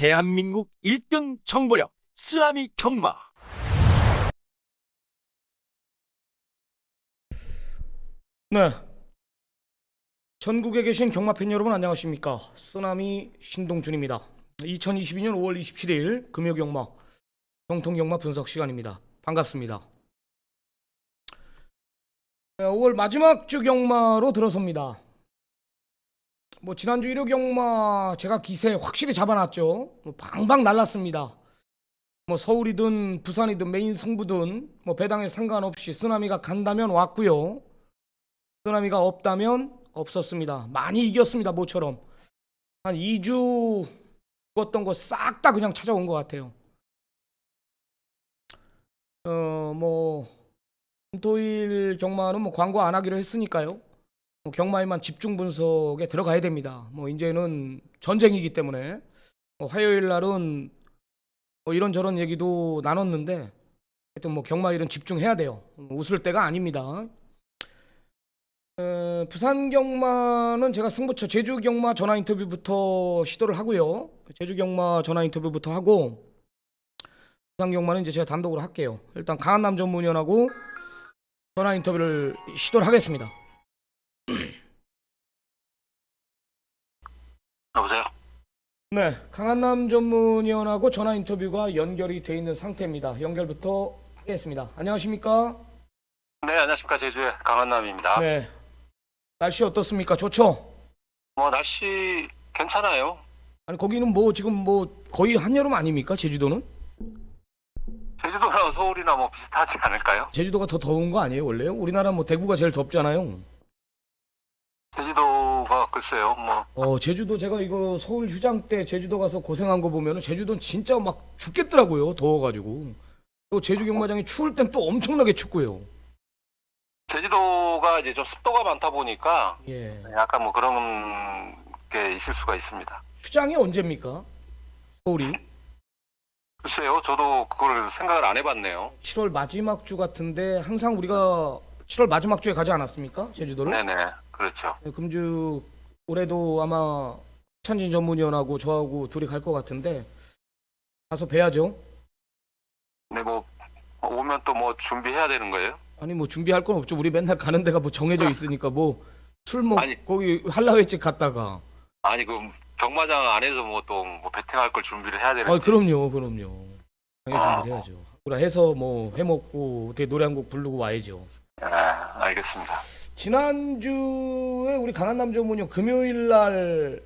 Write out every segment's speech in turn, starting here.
대한민국 1등 정보력 쓰나미 경마. 네. 전국에 계신 경마팬 여러분 안녕하십니까? 쓰나미 신동준입니다. 2022년 5월 27일 금요경마 정통경마 분석 시간입니다. 반갑습니다. 5월 마지막 주 경마로 들어섭니다. 지난주 일요경마 제가 기세 확실히 잡아놨죠. 방방 날랐습니다. 서울이든 부산이든 메인 승부든 배당에 상관없이 쓰나미가 간다면 왔고요. 쓰나미가 없다면 없었습니다. 많이 이겼습니다. 모처럼 한 2주 죽었던 거 싹 다 그냥 찾아온 것 같아요. 금토일 경마는 광고 안 하기로 했으니까요. 경마에만 집중 분석에 들어가야 됩니다. 이제는 전쟁이기 때문에 화요일 날은 이런저런 얘기도 나눴는데 하여튼 경마일은 집중해야 돼요. 웃을 때가 아닙니다. 부산 경마는 제가 승부처 제주 경마 전화 인터뷰부터 시도를 하고요. 제주 경마 전화 인터뷰부터 하고 부산 경마는 이제 제가 단독으로 할게요. 일단 강한남 전문위원하고 전화 인터뷰를 시도를 하겠습니다. 여보세요? 네, 강한남 전문위원하고 전화 인터뷰가 연결이 돼 있는 상태입니다. 연결부터 하겠습니다. 안녕하십니까? 네, 안녕하십니까. 제주의 강한남입니다. 네, 날씨 어떻습니까? 좋죠? 날씨 괜찮아요. 아니 거기는 지금 거의 한여름 아닙니까? 제주도는? 제주도랑 서울이나 비슷하지 않을까요? 제주도가 더 더운 거 아니에요 원래요? 우리나라 대구가 제일 덥잖아요. 제주도가 글쎄요. 제주도 제가 이거 서울 휴장 때 제주도 가서 고생한 거 보면은 제주도는 진짜 막 죽겠더라고요. 더워가지고. 또 제주 경마장이 추울 땐 또 엄청나게 춥고요. 제주도가 이제 좀 습도가 많다 보니까 예. 약간 그런 게 있을 수가 있습니다. 휴장이 언제입니까? 서울이? 글쎄요. 저도 그걸 생각을 안 해봤네요. 7월 마지막 주 같은데 항상 우리가 7월 마지막 주에 가지 않았습니까? 제주도를? 네네. 그렇죠. 금주 올해도 아마 찬진 전문위원하고 저하고 둘이 갈 것 같은데 가서 뵈야죠. 근데 오면 또 준비해야 되는 거예요? 아니 준비할 건 없죠. 우리 맨날 가는 데가 정해져 있으니까 술 아니. 거기 한라회집 갔다가 아니 경마장 안에서 또 베팅할 걸 준비를 해야 되는데. 그럼요. 당연히 준비를 해야죠. 우리 해서 회 먹고 어떻게 노래 한 곡 부르고 와야죠. 알겠습니다. 지난주에 우리 강한남 전문위원 금요일 날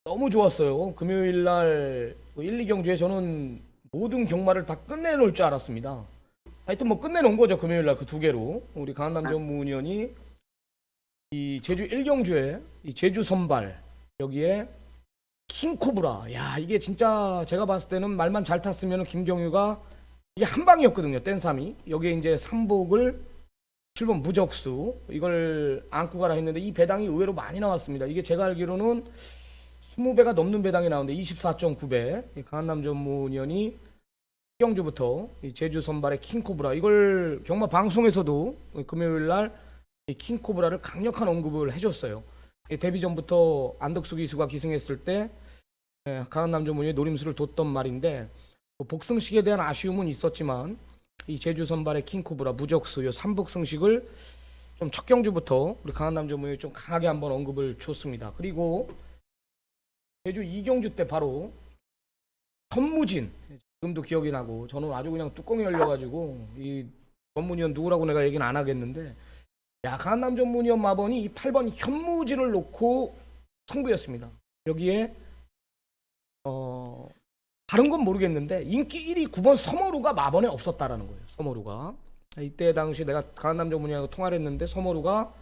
너무 좋았어요. 금요일 날 1, 2경주에 저는 모든 경마를 다 끝내놓을 줄 알았습니다. 하여튼 끝내놓은 거죠. 금요일 날 그 두 개로 우리 강한남 전문위원이 이 제주 1경주에 이 제주 선발 여기에 킹코브라. 야, 이게 진짜 제가 봤을 때는 말만 잘 탔으면 김경유가 이게 한 방이었거든요. 땡삼이. 여기에 이제 3복을 7번 무적수 이걸 안고 가라 했는데 이 배당이 의외로 많이 나왔습니다. 이게 제가 알기로는 20배가 넘는 배당이 나오는데 24.9배. 강한남 전문위원이 경주부터 제주 선발의 킹코브라 이걸 경마 방송에서도 금요일 날 이 킹코브라를 강력한 언급을 해줬어요. 데뷔 전부터 안덕수 기수가 기승했을 때 강한남 전문위원이 노림수를 뒀던 말인데 복승식에 대한 아쉬움은 있었지만 이 제주 선발의 킹코브라 무적수 이 3복승식을 좀 첫 경주부터 우리 강한남 전문위원이 좀 강하게 한번 언급을 줬습니다. 그리고 제주 2경주 때 바로 선무진 지금도 기억이 나고 저는 아주 그냥 뚜껑이 열려가지고 이 전문위원 누구라고 내가 얘기는 안 하겠는데 강한남 전문위원 마번이 이 8번 현무진을 놓고 승부였습니다. 여기에 다른 건 모르겠는데 인기 1위 9번 서머루가 마번에 없었다라는 거예요. 서머루가 이때 당시 내가 강한남 전문위원하고 통화를 했는데 서머루가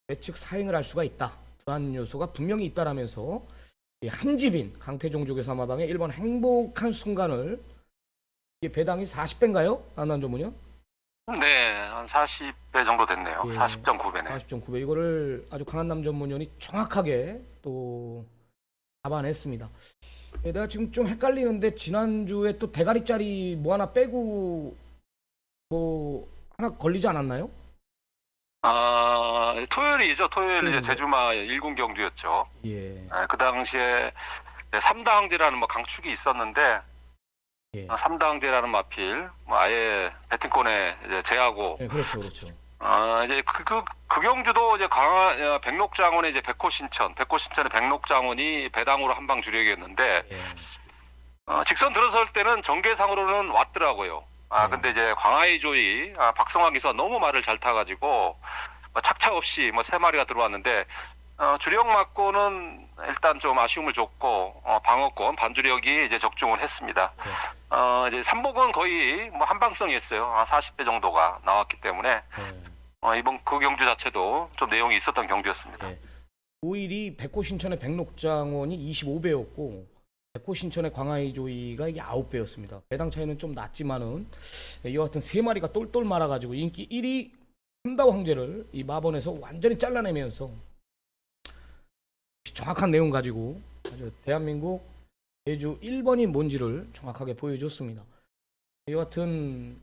예측 사행을 할 수가 있다. 불안 요소가 분명히 있다라면서 한지빈 강태종족의 사마방의 1번 행복한 순간을 이게 배당이 40배인가요? 강한남 전문위원? 네, 한 40배 정도 됐네요. 40.9배네. 40.9배 이거를 아주 강한남 전문위원이 정확하게 또 잡아냈습니다. 내가 지금 좀 헷갈리는데 지난주에 또 대가리짜리 하나 빼고 하나 걸리지 않았나요? 토요일이죠. 토요일 이제 제주마 1군 경주였죠. 예. 그 당시에 삼다항제라는 뭐 강축이 있었는데 예. 삼다항제라는 마필 뭐 아예 배팅권에 이제 제하고 네, 그렇죠, 그렇죠. 이제 그 경주도 이제 백록장원의 이제 백호신천의 백록장원이 배당으로 한방 주력이었는데 예. 직선 들어설 때는 전개상으로는 왔더라고요. 근데 이제 광하의 조이 박성화 기사 너무 말을 잘 타가지고 착차 없이 뭐 3마리가 들어왔는데 주력 맞고는 일단 좀 아쉬움을 줬고 방어권 반주력이 이제 적중을 했습니다. 이제 삼복은 거의 뭐 한방성이었어요. 40배 정도가 나왔기 때문에 이번 그 경주 자체도 좀 내용이 있었던 경주였습니다. 네. 오일이 백호신천의 백록장원이 25배였고 백호신천의 광하의 조이가 이게 9배였습니다. 배당 차이는 좀 났지만은 이와 같은 3마리가 똘똘 말아가지고 인기 1위 삼다오 황제를 이 마번에서 완전히 잘라내면서 정확한 내용 가지고 아주 대한민국 제주 1번이 뭔지를 정확하게 보여줬습니다. 이와 같은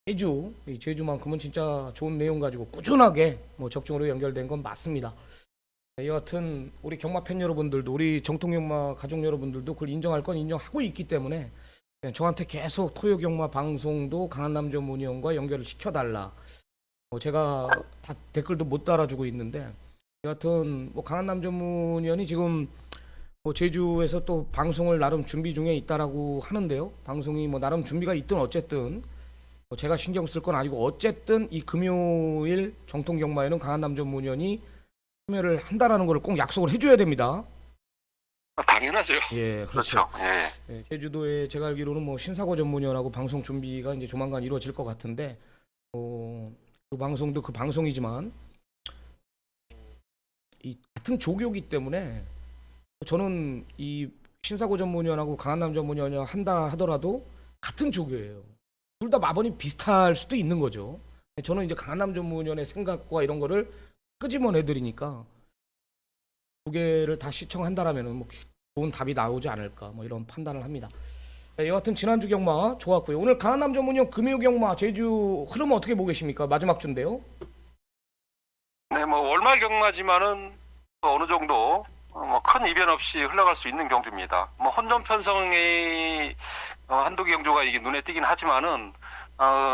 매주 이 제주만큼은 진짜 좋은 내용 가지고 꾸준하게 뭐 적중으로 연결된 건 맞습니다. 이와 같은 우리 경마 팬 여러분들도 우리 정통 경마 가족 여러분들도 그걸 인정할 건 인정하고 있기 때문에 저한테 계속 토요 경마 방송도 강한남조 문희원과 연결을 시켜달라. 제가 다 댓글도 못 달아주고 있는데 여하튼 뭐 강한남조 문희원이 지금 뭐 제주에서 또 방송을 나름 준비 중에 있다라고 하는데요. 방송이 뭐 나름 준비가 있든 어쨌든 뭐 제가 신경 쓸 건 아니고 어쨌든 이 금요일 정통 경마에는 강한남조 문희원이 참여를 한다라는 걸 꼭 약속을 해줘야 됩니다. 당연하죠. 예, 그렇죠. 그렇죠. 예. 예, 제주도에 제가 알기로는 뭐 신사고 전문위원하고 방송 준비가 이제 조만간 이루어질 것 같은데, 그 방송도 그 방송이지만 이 같은 조교이기 때문에 저는 이 신사고 전문위원하고 강한남 전문위원이 한다 하더라도 같은 조교예요. 둘 다 마번이 비슷할 수도 있는 거죠. 저는 이제 강한남 전문위원의 생각과 이런 거를 끄집어내드리니까 두 개를 다 시청한다라면은 뭐 좋은 답이 나오지 않을까 뭐 이런 판단을 합니다. 네, 여하튼 지난주 경마 좋았고요. 오늘 강한남 전문위원 금요 경마 제주 흐름 어떻게 보고 계십니까? 마지막 주인데요. 네, 뭐 월말 경마지만은 어느 정도 뭐 큰 이변 없이 흘러갈 수 있는 경주입니다. 뭐 혼전 편성의 한두 개 경주가 이게 눈에 띄긴 하지만은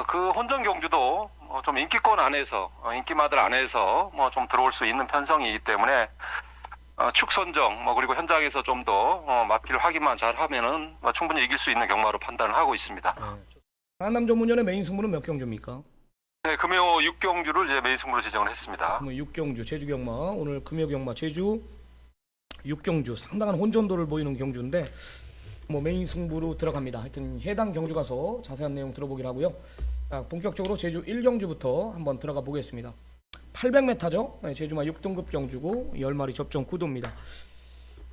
그 혼전 경주도 좀 인기권 안에서 인기마들 안에서 뭐 좀 들어올 수 있는 편성이기 때문에 축 선정 뭐 그리고 현장에서 좀 더 마필 확인만 잘 하면은 충분히 이길 수 있는 경마로 판단을 하고 있습니다. 네. 강한남 전문위원의 메인 승부는 몇 경주입니까? 네, 금요 6경주를 이제 메인 승부로 지정을 했습니다. 그러면 6경주 제주 경마 오늘 금요 경마 제주 6경주 상당한 혼전도를 보이는 경주인데 뭐 메인 승부로 들어갑니다. 하여튼 해당 경주 가서 자세한 내용 들어보기로 하고요. 자, 본격적으로 제주 1경주부터 한번 들어가 보겠습니다. 800m죠. 네, 제주마 6등급 경주고 10마리 접종 구도입니다.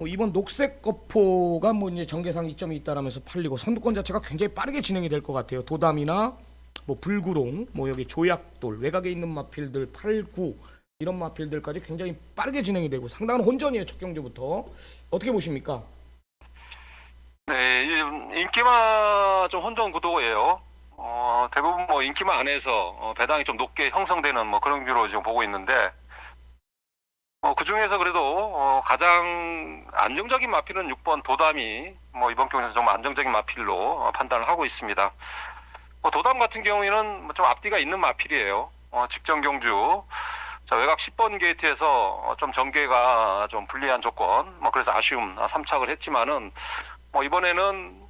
이번 녹색 거포가 뭐 이제 전개상 이점이 있다라면서 팔리고 선두권 자체가 굉장히 빠르게 진행이 될 것 같아요. 도담이나 뭐 불구롱, 뭐 여기 조약돌, 외곽에 있는 마필들 8, 9 이런 마필들까지 굉장히 빠르게 진행이 되고 상당한 혼전이에요. 첫 경주부터 어떻게 보십니까? 네, 인기마 좀 혼전 구도예요. 대부분 뭐 인기마 안에서 배당이 좀 높게 형성되는 뭐 그런 경주로 지금 보고 있는데 그 중에서 그래도 가장 안정적인 마필은 6번 도담이 뭐 이번 경기에서 좀 안정적인 마필로 판단을 하고 있습니다. 도담 같은 경우에는 좀 앞뒤가 있는 마필이에요. 직전 경주 자, 외곽 10번 게이트에서 좀 전개가 좀 불리한 조건 그래서 아쉬움 3착을 했지만은 이번에는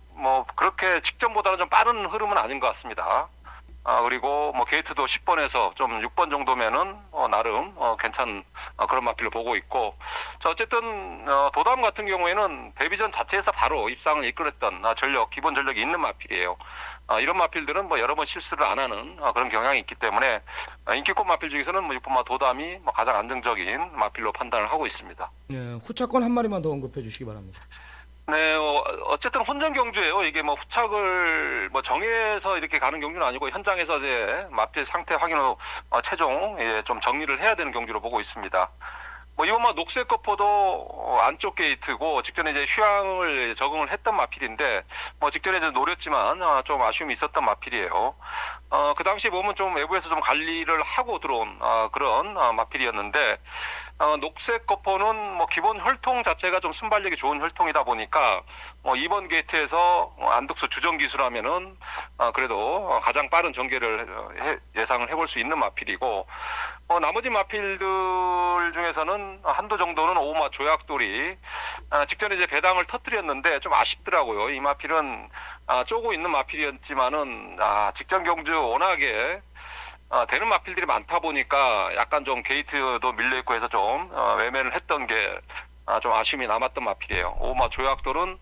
그렇게 직전보다는 좀 빠른 흐름은 아닌 것 같습니다. 그리고 게이트도 10번에서 좀 6번 정도면은 나름 괜찮은 그런 마필로 보고 있고 자, 어쨌든 도담 같은 경우에는 데뷔전 자체에서 바로 입상을 이끌었던 기본 전력이 있는 마필이에요. 이런 마필들은 여러 번 실수를 안 하는 그런 경향이 있기 때문에 인기권 마필 중에서는 6번 가장 안정적인 마필로 판단을 하고 있습니다. 네, 후차권 한 마리만 더 언급해 주시기 바랍니다. 네, 어쨌든 혼전 경주예요. 이게 후착을 정해서 이렇게 가는 경주는 아니고 현장에서 이제 마필 상태 확인 후 최종 좀 정리를 해야 되는 경주로 보고 있습니다. 뭐 이번 녹색 거포도 안쪽 게이트고 직전에 이제 휴양을 적응을 했던 마필인데 뭐 직전에 이제 노렸지만 좀 아쉬움이 있었던 마필이에요. 그 당시 보면 좀 외부에서 좀 관리를 하고 들어온 그런 마필이었는데 녹색 거포는 뭐 기본 혈통 자체가 좀 순발력이 좋은 혈통이다 보니까 뭐 이번 게이트에서 안덕수 주전 기술하면은 그래도 가장 빠른 전개를 예상을 해볼 수 있는 마필이고 나머지 마필들 중에서는 한도 정도는 오마 조약돌이 직전에 이제 배당을 터뜨렸는데 좀 아쉽더라고요. 이 마필은 쪼고 있는 마필이었지만은 직전 경주 워낙에 되는 마필들이 많다 보니까 약간 좀 게이트도 밀려있고 해서 좀 외면을 했던 게 좀 아쉬움이 남았던 마필이에요. 오마 조약돌은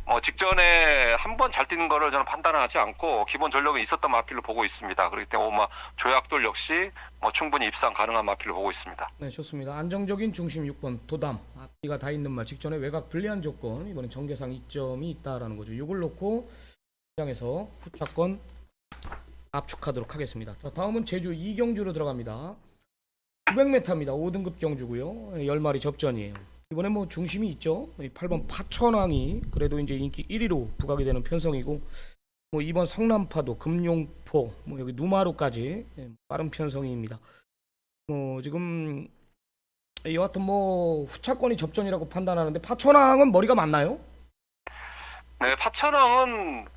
뭐 직전에 한 번 잘 뛰는 거를 저는 판단하지 않고 기본 전력이 있었던 마필로 보고 있습니다. 그렇기 때문에 오마 조약돌 역시 뭐 충분히 입상 가능한 마필로 보고 있습니다. 네, 좋습니다. 안정적인 중심 6번 도담. 앞뒤가 다 있는 말. 직전에 외곽 불리한 조건. 이번엔 정계상 이점이 있다라는 거죠. 이걸 놓고 시장에서 후차권 압축하도록 하겠습니다. 자, 다음은 제주 2경주로 들어갑니다. 900m입니다. 5등급 경주고요. 10마리 접전이에요. 이번에 뭐 중심이 있죠. 8번 파천왕이 그래도 이제 인기 1위로 부각이 되는 편성이고 뭐 2번 성남파도 금용포 뭐 여기 누마루까지 빠른 편성입니다. 지금 여하튼 뭐 후차권이 접전이라고 판단하는데 파천왕은 머리가 맞나요? 네, 파천왕은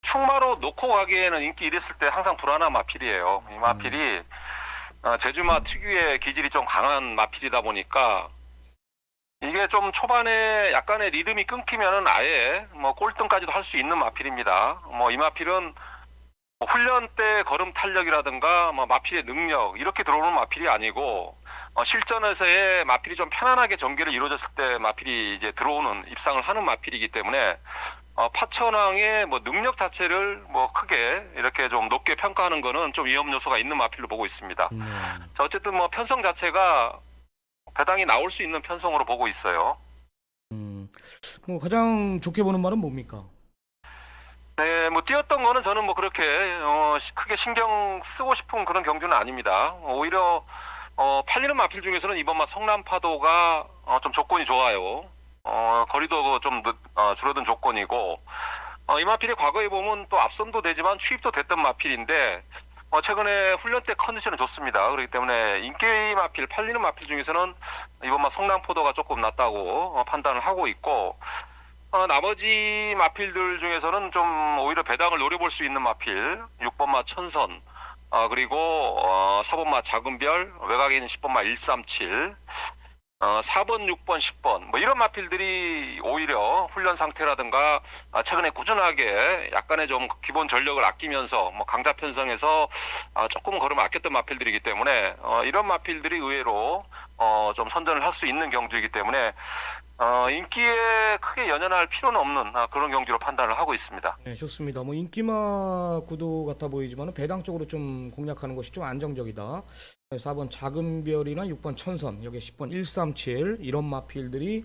충마로 놓고 가기에는 인기 1위 때 항상 불안한 마필이에요. 이 마필이 제주마 특유의 기질이 좀 강한 마필이다 보니까 이게 좀 초반에 약간의 리듬이 끊기면은 아예 뭐 꼴등까지도 할 수 있는 마필입니다. 뭐 이 마필은 훈련 때 걸음 탄력이라든가 뭐 마필의 능력 이렇게 들어오는 마필이 아니고 실전에서의 마필이 좀 편안하게 전개를 이루어졌을 때 마필이 이제 들어오는 입상을 하는 마필이기 때문에 파천왕의 뭐 능력 자체를 뭐 크게 이렇게 좀 높게 평가하는 거는 좀 위험 요소가 있는 마필로 보고 있습니다. 자, 어쨌든 뭐 편성 자체가 배당이 나올 수 있는 편성으로 보고 있어요. 뭐 가장 좋게 보는 말은 뭡니까? 네, 뭐 뛰었던 거는 저는 뭐 그렇게 크게 신경 쓰고 싶은 그런 경주는 아닙니다. 오히려 팔리는 마필 중에서는 이번 마 성남파도가 좀 조건이 좋아요. 거리도 좀 줄어든 조건이고 이 마필이 과거에 보면 또 앞선도 되지만 취입도 됐던 마필인데 최근에 훈련 때 컨디션이 좋습니다. 그렇기 때문에 인기 마필, 팔리는 마필 중에서는 이번 마 성남포도가 조금 낫다고 판단을 하고 있고 나머지 마필들 중에서는 좀 오히려 배당을 노려볼 수 있는 마필 6번마 천선 그리고 4번마 작은별 외곽에 있는 10번마 137 4번, 6번, 10번 뭐 이런 마필들이 오히려 훈련 상태라든가 최근에 꾸준하게 약간의 좀 기본 전력을 아끼면서 뭐 강자 편성에서 조금 걸음 아꼈던 마필들이기 때문에 이런 마필들이 의외로 좀 선전을 할 수 있는 경주이기 때문에 인기에 크게 연연할 필요는 없는 그런 경주로 판단을 하고 있습니다. 네, 좋습니다. 뭐 인기마 구도 같아 보이지만 배당 쪽으로 좀 공략하는 것이 좀 안정적이다. 4번 작은별이나 6번 천선, 여기 10번 137 이런 마필들이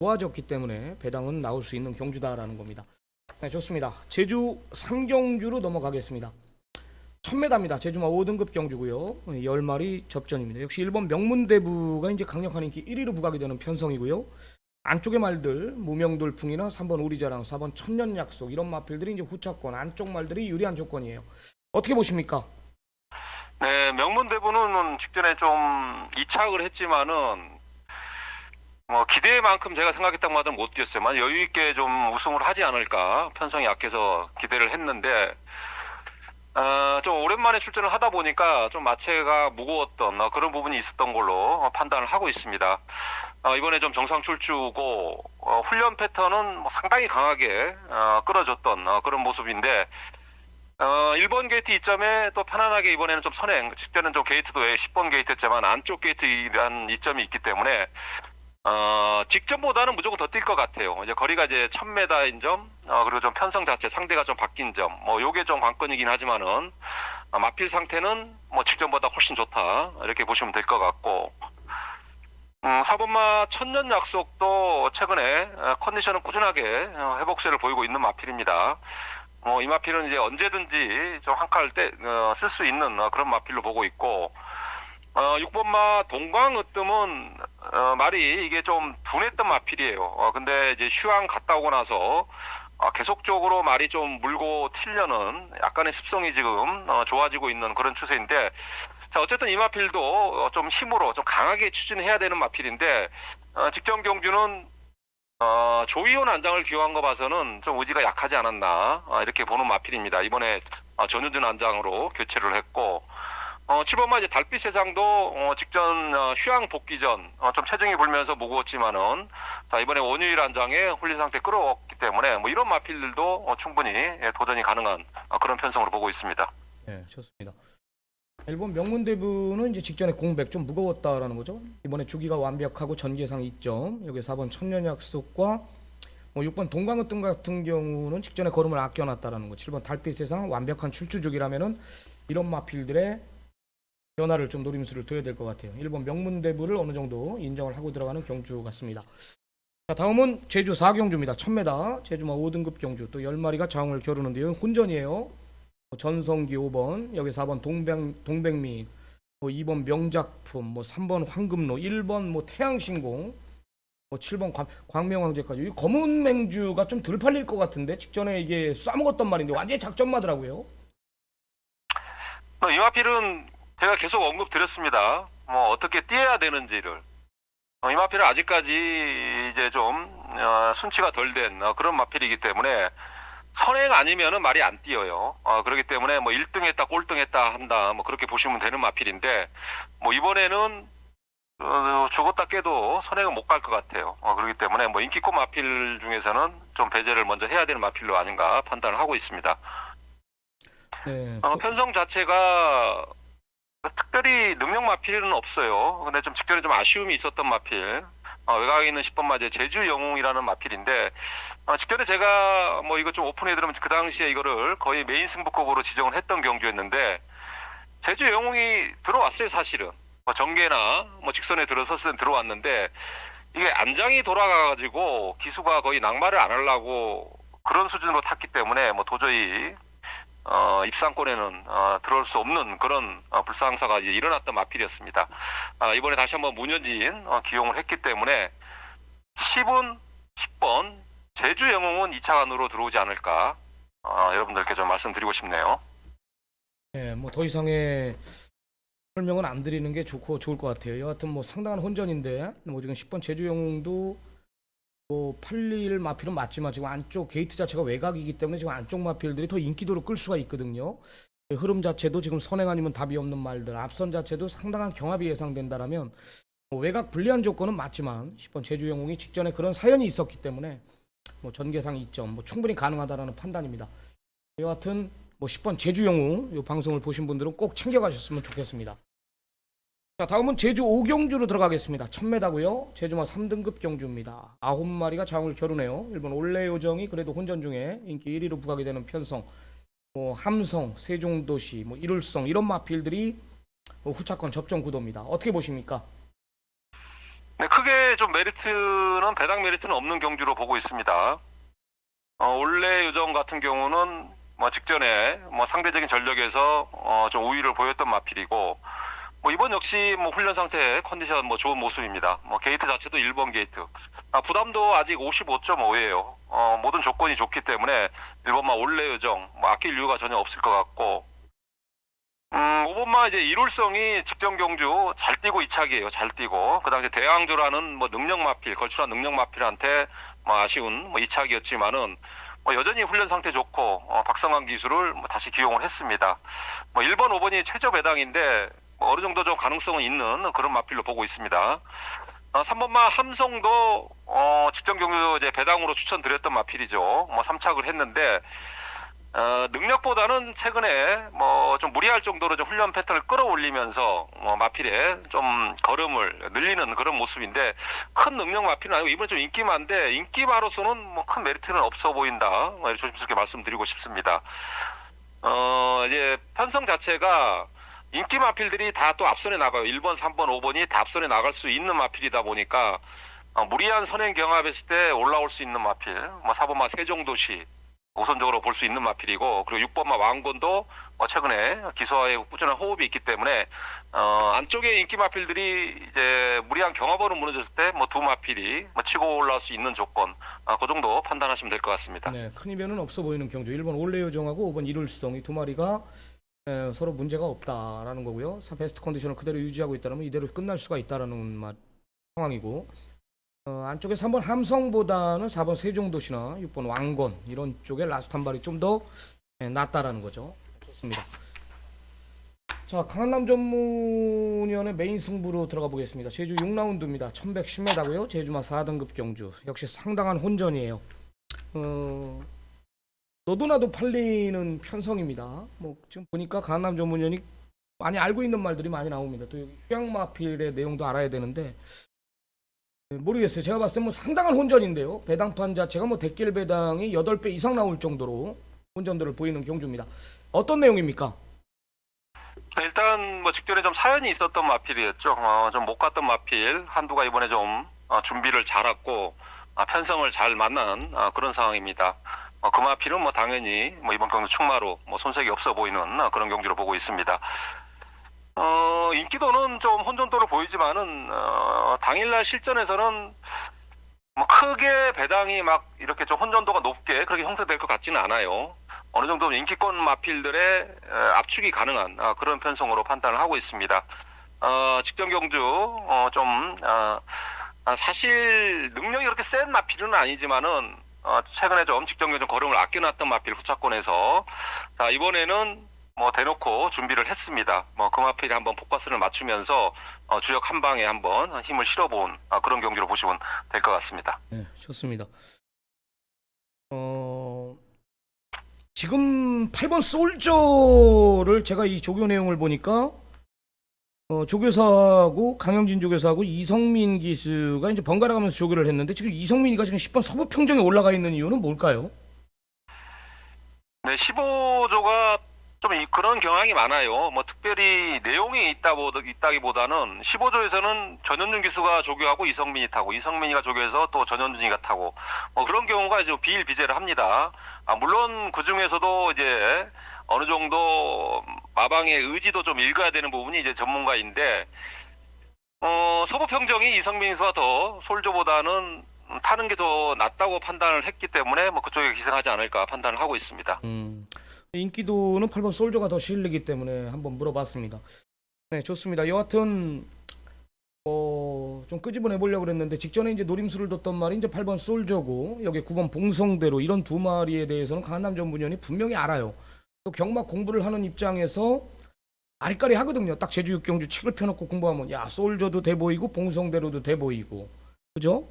좋아졌기 때문에 배당은 나올 수 있는 경주다라는 겁니다. 네, 좋습니다. 제주 3경주로 넘어가겠습니다. 1000m입니다. 제주마 5등급 경주고요. 10마리 접전입니다. 역시 1번 명문대부가 이제 강력한 인기 1위로 부각이 되는 편성이고요. 안쪽의 말들 무명돌풍이나 3번 우리자랑 4번 천년약속 이런 마필들이 이제 후차권 안쪽 말들이 유리한 조건이에요. 어떻게 보십니까? 네, 명문대부는 직전에 좀 이착을 했지만은 뭐 기대만큼 제가 생각했던 것만큼 못 뛰었어요. 만 여유 있게 좀 우승을 하지 않을까 편성이 약해서 기대를 했는데 좀 오랜만에 출전을 하다 보니까 좀 마체가 무거웠던 그런 부분이 있었던 걸로 판단을 하고 있습니다. 이번에 좀 정상 출주고 훈련 패턴은 뭐 상당히 강하게 끌어줬던 그런 모습인데 1번 게이트 이점에 또 편안하게 이번에는 좀 선행, 직전에는 좀 게이트도 10번 게이트였지만 안쪽 게이트라는 이점이 있기 때문에 직전보다는 무조건 더 뛸 것 같아요. 이제 거리가 이제 1000m인 점, 그리고 좀 편성 자체 상대가 좀 바뀐 점, 뭐 요게 좀 관건이긴 하지만은 마필 상태는 뭐 직전보다 훨씬 좋다 이렇게 보시면 될 것 같고, 4번마 천년 약속도 최근에 컨디션은 꾸준하게 회복세를 보이고 있는 마필입니다. 이 마필은 이제 언제든지 좀 한칼 때 쓸 수 있는 그런 마필로 보고 있고. 6번마 동광으뜸은 말이 이게 좀 둔했던 마필이에요. 근데 이제 휴양 갔다 오고 나서 계속적으로 말이 좀 물고 튀려는 약간의 습성이 지금 좋아지고 있는 그런 추세인데, 자 어쨌든 이 마필도 좀 힘으로 좀 강하게 추진해야 되는 마필인데, 직전 경주는 조이온 안장을 기용한 거 봐서는 좀 의지가 약하지 않았나 이렇게 보는 마필입니다. 이번에 전효준 안장으로 교체를 했고, 7번마 이제 달빛 세상도 직전 휴양 복귀 전 좀 체중이 불면서 무거웠지만은, 자 이번에 원유일 안장에 훈련 상태 끌어왔기 때문에 뭐 이런 마필들도 충분히 도전이 가능한 그런 편성으로 보고 있습니다. 네, 좋습니다. 일본 명문대부는 이제 직전에 공백 좀 무거웠다라는 거죠. 이번에 주기가 완벽하고 전개상 2점. 여기 4번 천년약속과 6번 동광으뜸 같은 경우는 직전에 걸음을 아껴놨다라는 거. 7번 달빛 세상 완벽한 출주족이라면은 이런 마필들의 변화를 좀 노림수를 둬야 될 것 같아요. 일본 명문대부를 어느 정도 인정을 하고 들어가는 경주 같습니다. 자, 다음은 제주 4경주입니다. 1000m 제주마 5등급 경주. 또 10마리가 자웅을 겨루는데요. 혼전이에요. 전성기 5번, 여기 4번 동백미, 2번 명작품, 3번 황금로, 1번 태양신공, 7번 광명왕제까지. 이 검은 맹주가 좀 덜 팔릴 것 같은데 직전에 이게 쏴먹었던 말인데 완전히 작전마더라고요. 이 마필은 제가 계속 언급드렸습니다. 어떻게 뛰어야 되는지를. 이 마필은 아직까지 이제 좀 순치가 덜 된 그런 마필이기 때문에 선행 아니면은 말이 안 뛰어요. 그렇기 때문에 1등 했다 꼴등 했다 한다 그렇게 보시면 되는 마필인데, 이번에는 죽었다 깨도 선행은 못 갈 것 같아요. 그렇기 때문에 인기급 마필 중에서는 좀 배제를 먼저 해야 되는 마필로 아닌가 판단을 하고 있습니다. 네. 편성 자체가 특별히 능력 마필은 없어요. 근데 좀 직전에 좀 아쉬움이 있었던 마필, 외곽에 있는 10번 마제 제주 영웅이라는 마필인데, 직전에 제가 이거 좀 오픈해드리면 그 당시에 이거를 거의 메인 승부급으로 지정을 했던 경주였는데, 제주 영웅이 들어왔어요. 사실은 정계나 직선에 들어섰을 땐 들어왔는데, 이게 안장이 돌아가가지고 기수가 거의 낙마를 안 하려고 그런 수준으로 탔기 때문에 도저히 입상권에는 들어올 수 없는 그런 불상사가 이제 일어났던 마필이었습니다. 이번에 다시 한번 문현진 기용을 했기 때문에 10은 10번 제주 영웅은 2차 간으로 들어오지 않을까 여러분들께 좀 말씀드리고 싶네요. 네, 더 이상의 설명은 안 드리는 게 좋을 것 같아요. 여하튼 상당한 혼전인데 지금 10번 제주 영웅도 팔릴 마필은 맞지만 지금 안쪽 게이트 자체가 외곽이기 때문에 지금 안쪽 마필들이 더 인기도를 끌 수가 있거든요. 흐름 자체도 지금 선행 아니면 답이 없는 말들, 앞선 자체도 상당한 경합이 예상된다라면 외곽 불리한 조건은 맞지만 10번 제주 영웅이 직전에 그런 사연이 있었기 때문에 전개상 2점 충분히 가능하다라는 판단입니다. 여하튼 10번 제주 영웅 이 방송을 보신 분들은 꼭 챙겨가셨으면 좋겠습니다. 자, 다음은 제주 5경주로 들어가겠습니다. 1000m고요. 제주마 3등급 경주입니다. 9마리가 자웅을 겨루네요. 일본 올레요정이 그래도 혼전 중에 인기 1위로 부각이 되는 편성, 함성, 세종도시, 일울성 이런 마필들이 후차권 접전 구도입니다. 어떻게 보십니까? 네, 크게 좀 메리트는 배당 메리트는 없는 경주로 보고 있습니다. 올레요정 같은 경우는 직전에 상대적인 전력에서 좀 우위를 보였던 마필이고, 이번 역시 훈련 상태 컨디션 좋은 모습입니다. 게이트 자체도 1번 게이트. 부담도 아직 55.5예요. 모든 조건이 좋기 때문에 1번마 올레요정 아낄 이유가 전혀 없을 것 같고, 5번마 이제 일울성이 직전 경주 잘 뛰고 2착이에요. 잘 뛰고 그 당시 대항조라는 능력 마필, 걸출한 능력 마필한테 아쉬운 2착이었지만은 여전히 훈련 상태 좋고 박성환 기수를 다시 기용을 했습니다. 1번, 5번이 최저 배당인데 어느 정도 좀 가능성은 있는 그런 마필로 보고 있습니다. 3번마 함성도 직전 경주 이제 배당으로 추천드렸던 마필이죠. 3착을 했는데 능력보다는 최근에 좀 무리할 정도로 좀 훈련 패턴을 끌어올리면서 마필에 좀 걸음을 늘리는 그런 모습인데, 큰 능력 마필은 아니고 이번에 좀 인기마인데 인기마로서는 큰 메리트는 없어 보인다. 조심스럽게 말씀드리고 싶습니다. 이제 편성 자체가 인기 마필들이 다 또 앞선에 나가요. 1번, 3번, 5번이 다 앞선에 나갈 수 있는 마필이다 보니까 무리한 선행 경합했을 때 올라올 수 있는 마필, 4번마 세종도시, 우선적으로 볼 수 있는 마필이고, 그리고 6번마 왕건도 최근에 기수와의 꾸준한 호흡이 있기 때문에 안쪽에 인기 마필들이 이제 무리한 경합으로 무너졌을 때 뭐 두 마필이 치고 올라올 수 있는 조건, 그 정도 판단하시면 될 것 같습니다. 네, 큰 이변은 없어 보이는 경주. 1번 올레요정하고 5번 이룰성 이 두 마리가 서로 문제가 없다라는 거고요. 베스트 컨디션을 그대로 유지하고 있다면 이대로 끝날 수가 있다라는 상황이고, 안쪽에 3번 함성보다는 4번 세종도시나 6번 왕건 이런 쪽에 라스트 한 발이 좀 더 낫다라는 거죠. 좋습니다. 자, 강한남 전문위원의 메인 승부로 들어가 보겠습니다. 제주 6라운드입니다. 1110m고요. 제주마 4등급 경주. 역시 상당한 혼전이에요. 너도 나도 팔리는 편성입니다. 뭐 지금 보니까 강한남 전문위원이 많이 알고 있는 말들이 많이 나옵니다. 또 여기 휴양마필의 내용도 알아야 되는데 모르겠어요. 제가 봤을 때 뭐 상당한 혼전인데요. 배당판 자체가 뭐 대길 배당이 8배 이상 나올 정도로 혼전들을 보이는 경주입니다. 어떤 내용입니까? 일단 뭐 직전에 좀 사연이 있었던 마필이었죠. 좀 못 갔던 마필 한두가 이번에 좀 준비를 잘했고 편성을 잘 만난 그런 상황입니다. 그 마필은 뭐 당연히 뭐 이번 경주 충마로 뭐 손색이 없어 보이는 그런 경주로 보고 있습니다. 인기도는 좀 혼돈도를 보이지만은 당일날 실전에서는 뭐 크게 배당이 막 이렇게 좀 혼돈도가 높게 그렇게 형성될 것 같지는 않아요. 어느 정도 인기권 마필들의 압축이 가능한 그런 편성으로 판단을 하고 있습니다. 직전 경주 사실 능력이 그렇게 센 마필은 아니지만은 최근에 좀 직전 경주 걸음을 아껴놨던 마필 후차권에서 이번에는 뭐 대놓고 준비를 했습니다. 뭐 그 마필이 한번 포커스를 맞추면서 주력 한 방에 한번 힘을 실어본 그런 경기로 보시면 될 것 같습니다. 네, 좋습니다. 지금 8번 솔저를 제가 이 조교 내용을 보니까 조교사하고 강영진 조교사하고 이성민 기수가 이제 번갈아 가면서 조교를 했는데 지금 이성민이가 지금 10번 서부 평정에 올라가 있는 이유는 뭘까요? 네, 15조가 좀 그런 경향이 많아요. 뭐 특별히 내용이 있다기보다는 15조에서는 전현준 기수가 조교하고 이성민이 타고 이성민이가 조교해서 또 전현준이가 타고 뭐 그런 경우가 이제 비일비재를 합니다. 물론 그 중에서도 이제 어느 정도 마방의 의지도 좀 읽어야 되는 부분이 이제 전문가인데 서부평정이 이성민 기수가 더 솔조보다는 타는 게 더 낫다고 판단을 했기 때문에 뭐 그쪽에 기생하지 않을까 판단을 하고 있습니다. 인기도는 8번 솔저가 더 실리기 때문에 한번 물어봤습니다. 네, 좋습니다. 여하튼 좀 끄집어내 보려고 그랬는데 직전에 이제 노림수를 뒀던 말이 이제 8번 솔저고 여기 9번 봉성대로 이런 두 마리에 대해서는 강한남 전문위원이 분명히 알아요. 또 경막 공부를 하는 입장에서 아리까리 하거든요. 딱 제주 육경주 책을 펴놓고 공부하면 야 솔저도 돼 보이고 봉성대로도 돼 보이고 그죠?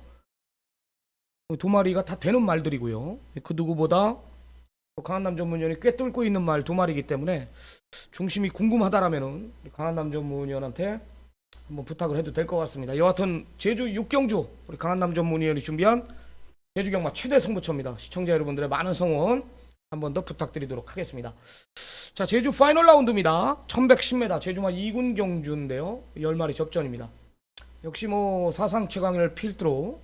두 마리가 다 되는 말들이고요. 그 누구보다 강한남 전문위원이 꿰뚫고 있는 말 두 마리이기 때문에 중심이 궁금하다라면은 강한남 전문위원한테 한번 부탁을 해도 될 것 같습니다. 여하튼 제주 육경주 우리 강한남 전문위원이 준비한 제주 경마 최대 승부처입니다. 시청자 여러분들의 많은 성원 한번 더 부탁드리도록 하겠습니다. 자, 제주 파이널 라운드입니다. 1110m 제주마 2군 경주인데요. 10마리 접전입니다. 역시 뭐 사상 최강을 필두로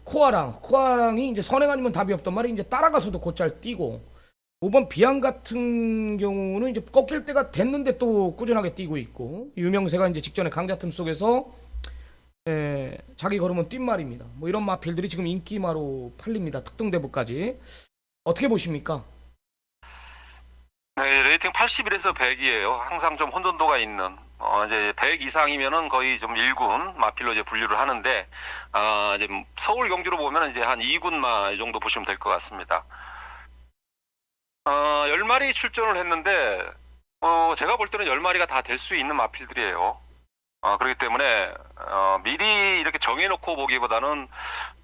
코아랑이 이제 선행 아니면 답이 없단 말이 이제 따라가서도 곧잘 뛰고 5번 비양 같은 경우는 이제 꺾일 때가 됐는데 또 꾸준하게 뛰고 있고 유명세가 이제 직전에 강자틈 속에서 자기 걸음은 뛴 말입니다. 뭐 이런 마필들이 지금 인기마로 팔립니다. 특등대부까지 어떻게 보십니까? 네, 레이팅 81에서 100이에요. 항상 좀 혼돈도가 있는 이제 100 이상이면은 거의 좀 1군 마필로 이제 분류를 하는데 이제 서울 경주로 보면 이제 한 2군마 이 정도 보시면 될 것 같습니다. 10마리 출전을 했는데 제가 볼 때는 10마리가 다 될 수 있는 마필들이에요. 그렇기 때문에 미리 이렇게 정해놓고 보기보다는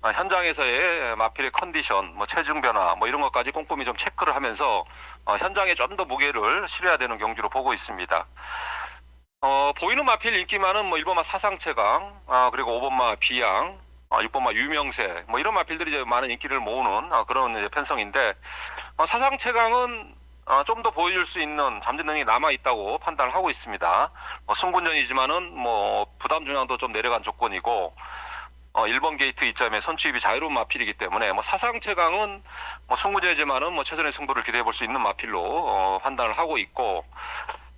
현장에서의 마필의 컨디션, 뭐 체중 변화, 뭐 이런 것까지 꼼꼼히 좀 체크를 하면서 현장에 좀 더 무게를 실어야 되는 경주로 보고 있습니다. 보이는 마필 인기만은 뭐 1번마 사상체강, 그리고 5번마 비양, 6번마 유명세, 뭐 이런 마필들이 이제 많은 인기를 모으는 그런 이제 편성인데 사상체강은 좀 더 보여줄 수 있는 잠재 능력이 남아 있다고 판단을 하고 있습니다. 승군전이지만은 뭐 부담 중량도 좀 내려간 조건이고 1번 게이트 이점에 선취입이 자유로운 마필이기 때문에 뭐 사상 최강은 뭐 승부제지만은 뭐 최선의 승부를 기대해 볼 수 있는 마필로 판단을 하고 있고,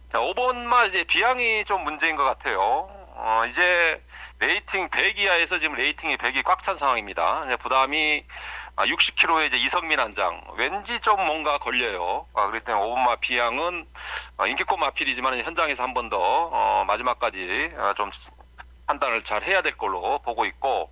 자, 5번마 이제 비양이 좀 문제인 것 같아요. 이제 레이팅 100 이하에서 지금 레이팅이 100이 꽉 찬 상황입니다. 이제 부담이 60kg에 이제 이성민 한 장, 왠지 좀 뭔가 걸려요. 그렇기 때문에 5번마 비양은 인기꽃 마필이지만 현장에서 한 번 더 마지막까지 좀 판단을 잘 해야 될 걸로 보고 있고,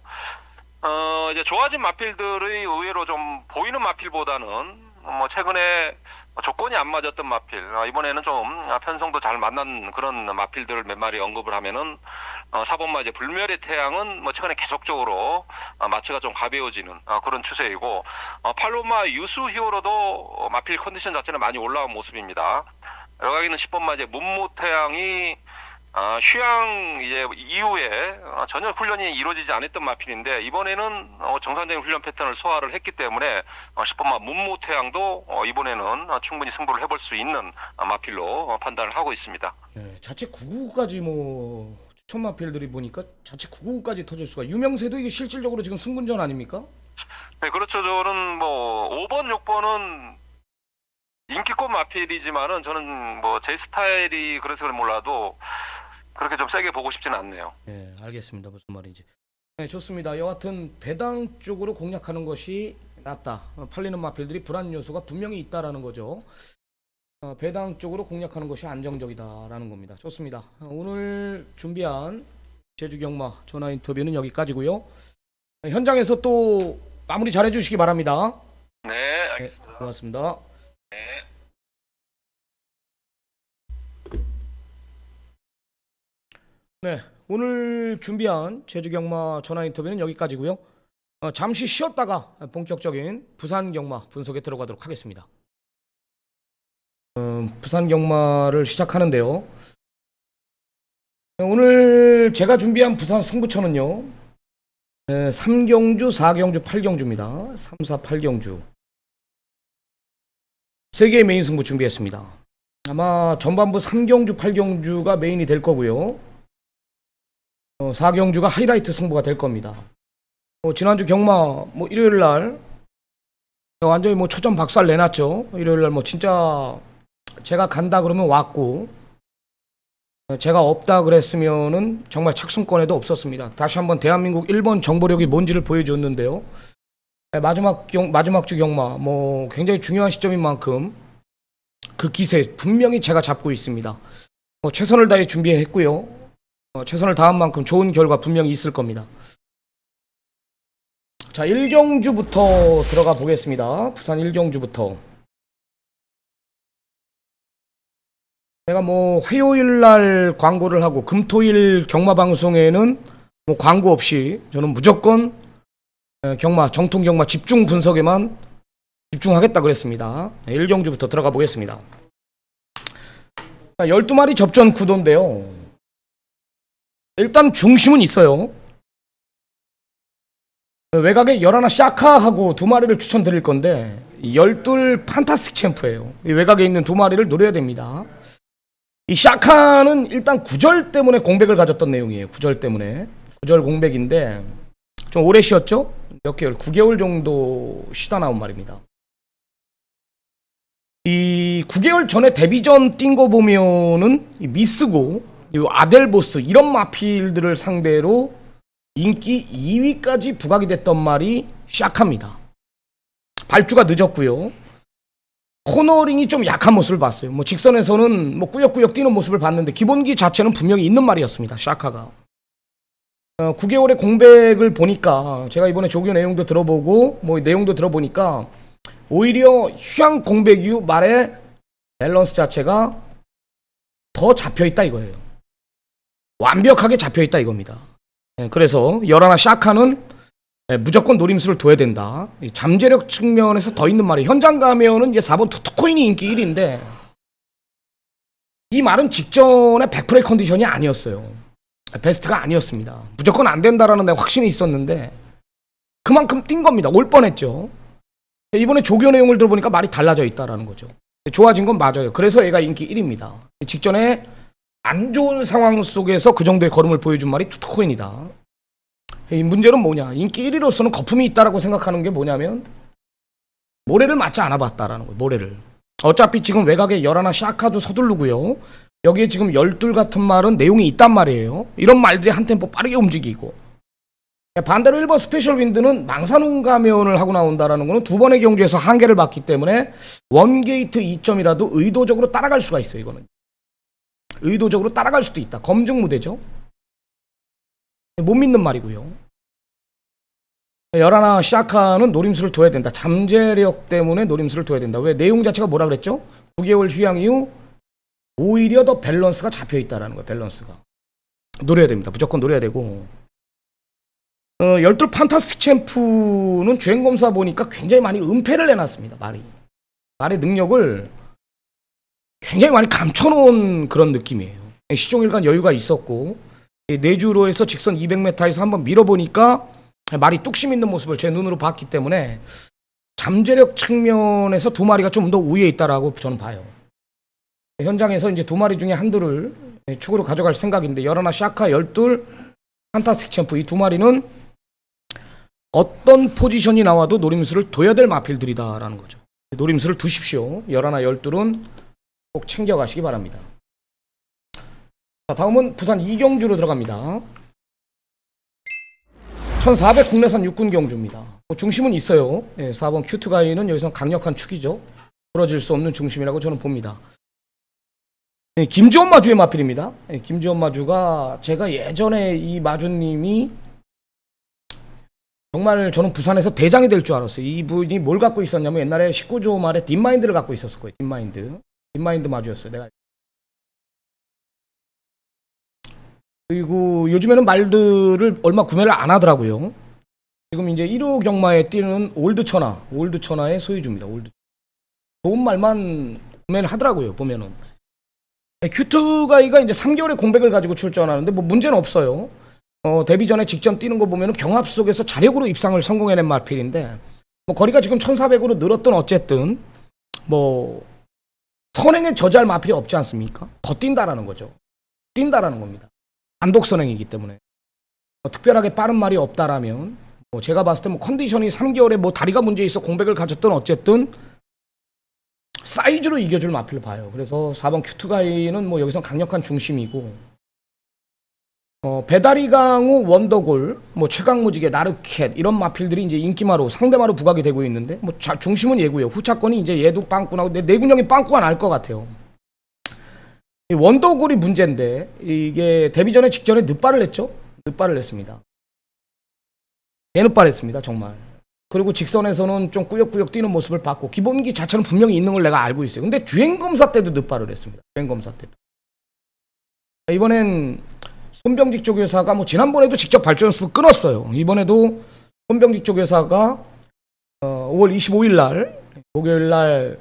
이제 좋아진 마필들의 의외로 좀 보이는 마필보다는 뭐 최근에 조건이 안 맞았던 마필, 이번에는 좀 편성도 잘 만난 그런 마필들을 몇 마리 언급을 하면은 4번마 이제 불멸의 태양은 뭐 최근에 계속적으로 마체가 좀 가벼워지는 그런 추세이고, 8번마 유수 히어로도 마필 컨디션 자체는 많이 올라온 모습입니다. 여기 있는 10번마 이제 문무태양이 휴양 이제 이후에 전혀 훈련이 이루어지지 않았던 마필인데, 이번에는 정상적인 훈련 패턴을 소화를 했기 때문에 10번마 문무태양도 이번에는 충분히 승부를 해볼 수 있는 마필로 판단을 하고 있습니다. 네, 자체 999까지 뭐 추천 마필들이 보니까 자체 999까지 터질 수가. 유명세도 이게 실질적으로 지금 승군전 아닙니까? 네, 그렇죠. 저는 뭐 5번, 6번은 인기꽃 마필이지만은 저는 뭐 제 스타일이 그래서 몰라도 그렇게 좀 세게 보고 싶지는 않네요. 네, 알겠습니다. 무슨 말인지. 네, 좋습니다. 여하튼 배당 쪽으로 공략하는 것이 낫다. 팔리는 마필들이 불안 요소가 분명히 있다라는 거죠. 배당 쪽으로 공략하는 것이 안정적이다라는 겁니다. 좋습니다. 오늘 준비한 제주경마 전화 인터뷰는 여기까지고요. 현장에서 또 마무리 잘 해주시기 바랍니다. 네, 알겠습니다. 네, 고맙습니다. 네. 네, 오늘 준비한 제주경마 전화 인터뷰는 여기까지고요. 잠시 쉬었다가 본격적인 부산경마 분석에 들어가도록 하겠습니다. 부산경마를 시작하는데요. 오늘 제가 준비한 부산 승부처는요, 3경주, 4경주, 8경주입니다. 3, 4, 8경주 3개의 메인 승부 준비했습니다. 아마 전반부 3경주, 8경주가 메인이 될 거고요. 4경주가 하이라이트 승부가 될 겁니다. 지난주 경마 뭐 일요일 날 완전히 뭐 초점 박살 내놨죠. 일요일 날 뭐 진짜 제가 간다 그러면 왔고, 제가 없다 그랬으면은 정말 착순권에도 없었습니다. 다시 한번 대한민국 1번 정보력이 뭔지를 보여줬는데요. 마지막 주 경마 뭐 굉장히 중요한 시점인 만큼 그 기세 분명히 제가 잡고 있습니다. 최선을 다해 준비했고요. 최선을 다한 만큼 좋은 결과 분명히 있을 겁니다. 자, 1경주부터 들어가 보겠습니다. 부산 1경주부터. 제가 뭐 화요일 날 광고를 하고 금토일 경마 방송에는 뭐 광고 없이 저는 무조건 경마, 정통 경마 집중 분석에만 집중하겠다 그랬습니다. 1경주부터 들어가 보겠습니다. 자, 12마리 접전 구도인데요. 일단 중심은 있어요. 외곽에 11 샤카하고 2마리를 추천드릴 건데 12 판타스틱 챔프예요. 이 외곽에 있는 2마리를 노려야 됩니다. 이 샤카는 일단 구절 때문에 공백을 가졌던 내용이에요. 구절 때문에. 구절 공백인데 좀 오래 쉬었죠? 몇 개월? 9개월 정도 쉬다 나온 말입니다. 이 9개월 전에 데뷔전 뛴 거 보면은 이 미스고 이 아델보스 이런 마필들을 상대로 인기 2위까지 부각이 됐던 말이 샤카입니다. 발주가 늦었고요. 코너링이 좀 약한 모습을 봤어요. 뭐 직선에서는 뭐 꾸역꾸역 뛰는 모습을 봤는데 기본기 자체는 분명히 있는 말이었습니다. 샤카가. 9개월의 공백을 보니까 제가 이번에 조교 내용도 들어보고 뭐 내용도 들어보니까 오히려 휴양 공백 이후 말의 밸런스 자체가 더 잡혀있다 이거예요. 완벽하게 잡혀있다 이겁니다. 그래서 11 샤카는 무조건 노림수를 둬야 된다. 잠재력 측면에서 더 있는 말이 현장 가면은 이제 4번 투투코인이 인기 1위인데 이 말은 직전에 100%의 컨디션이 아니었어요. 베스트가 아니었습니다. 무조건 안 된다라는 데 확신이 있었는데 그만큼 뛴 겁니다. 올 뻔했죠. 이번에 조교 내용을 들어보니까 말이 달라져 있다라는 거죠. 좋아진 건 맞아요. 그래서 얘가 인기 1위입니다. 직전에 안 좋은 상황 속에서 그 정도의 걸음을 보여준 말이 투투코인이다. 이 문제는 뭐냐? 인기 1위로서는 거품이 있다라고 생각하는 게 뭐냐면 모래를 맞지 않아 봤다라는 거예요. 모래를. 어차피 지금 외곽에 열하나 샤카도 서두르고요. 여기에 지금 열둘 같은 말은 내용이 있단 말이에요. 이런 말들이 한 템포 빠르게 움직이고, 반대로 1번 스페셜 윈드는 망사눈 가면을 하고 나온다라는 거는 두 번의 경주에서 한계를 봤기 때문에 원게이트 2점이라도 의도적으로 따라갈 수가 있어요. 이거는 의도적으로 따라갈 수도 있다. 검증 무대죠. 못 믿는 말이고요. 열하나 샤카는 노림수를 둬야 된다. 잠재력 때문에 노림수를 둬야 된다. 왜? 내용 자체가 뭐라 그랬죠? 9개월 휴양 이후 오히려 더 밸런스가 잡혀있다라는 거예요. 밸런스가 노려야 됩니다. 무조건 노려야 되고, 열둘 판타스틱 챔프는 주행검사 보니까 굉장히 많이 은폐를 내놨습니다. 말의 능력을 굉장히 많이 감춰놓은 그런 느낌이에요. 시종일관 여유가 있었고, 내주로에서 직선 200m에서 한번 밀어보니까 말이 뚝심 있는 모습을 제 눈으로 봤기 때문에 잠재력 측면에서 두 마리가 좀 더 우위에 있다라고 저는 봐요. 현장에서 이제 두 마리 중에 한두를 축으로 가져갈 생각인데, 열하나 샤카, 열둘 판타스틱 챔프 이 두 마리는 어떤 포지션이 나와도 노림수를 둬야 될 마필들이다라는 거죠. 노림수를 두십시오. 열하나, 열둘은 꼭 챙겨가시기 바랍니다. 자, 다음은 부산 이경주로 들어갑니다. 1400 국내산 육군 경주입니다. 중심은 있어요. 4번 큐트가이는 여기서 강력한 축이죠. 부러질 수 없는 중심이라고 저는 봅니다. 김지원 마주의 마필입니다. 김지원 마주가 제가 예전에 이 마주님이 정말 저는 부산에서 대장이 될 줄 알았어요. 이분이 뭘 갖고 있었냐면 옛날에 19조 말에 딥마인드를 갖고 있었을 거예요. 딥마인드 마주였어요. 내가. 그리고 요즘에는 말들을 얼마 구매를 안 하더라고요. 지금 이제 1호 경마에 뛰는 올드천하의 소유주입니다. 좋은 말만 구매를 하더라고요. 보면은 큐트가이가 이제 3개월의 공백을 가지고 출전하는데 뭐 문제는 없어요. 데뷔 전에 직전 뛰는 거 보면은 경합 속에서 자력으로 입상을 성공해낸 마필인데, 뭐 거리가 지금 1400으로 늘었든 어쨌든 뭐 선행에 저지할 마필이 없지 않습니까? 더 뛴다라는 거죠. 뛴다라는 겁니다. 단독 선행이기 때문에 특별하게 빠른 말이 없다라면, 뭐 제가 봤을 때 뭐 컨디션이 3개월에 뭐 다리가 문제 있어 공백을 가졌든 어쨌든 사이즈로 이겨줄 마필을 봐요. 그래서 4번 큐트가이는 뭐 여기서 강력한 중심이고, 배다리 강우, 원더골, 뭐 최강무지개, 나르캣 이런 마필들이 이제 인기마로 상대마로 부각이 되고 있는데, 뭐 중심은 얘고요. 후차권이 이제 얘도 빵꾸나고 내군형이 빵꾸가 날 것 같아요. 이 원더골이 문제인데 이게 데뷔 전에 직전에 늦발을 냈죠. 늦발을 냈습니다. 개늦발했습니다 정말. 그리고 직선에서는 좀 꾸역꾸역 뛰는 모습을 봤고, 기본기 자체는 분명히 있는 걸 내가 알고 있어요. 근데 주행검사 때도 늦발을 했습니다. 주행검사 때도. 이번엔 손병직 쪽 회사가 뭐 지난번에도 직접 발주 연습을 끊었어요. 이번에도 손병직 쪽 회사가 5월 25일 날, 목요일 날,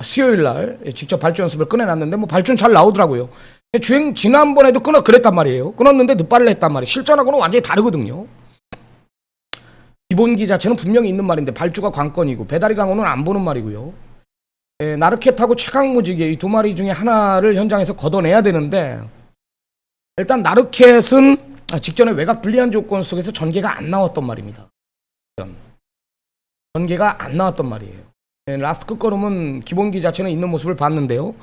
수요일 날 직접 발주 연습을 꺼내놨는데 뭐 발주는 잘 나오더라고요. 주행 지난번에도 그랬단 말이에요. 끊었는데 늦발을 했단 말이에요. 실전하고는 완전히 다르거든요. 기본기 자체는 분명히 있는 말인데 발주가 관건이고, 배다리 강호는 안 보는 말이고요. 나르켓하고 최강무지개 이 두 마리 중에 하나를 현장에서 걷어내야 되는데, 일단 나르켓은 직전에 외곽 불리한 조건 속에서 전개가 안 나왔단 말입니다. 전개가 안 나왔단 말이에요. 라스트 끝걸음은 기본기 자체는 있는 모습을 봤는데요.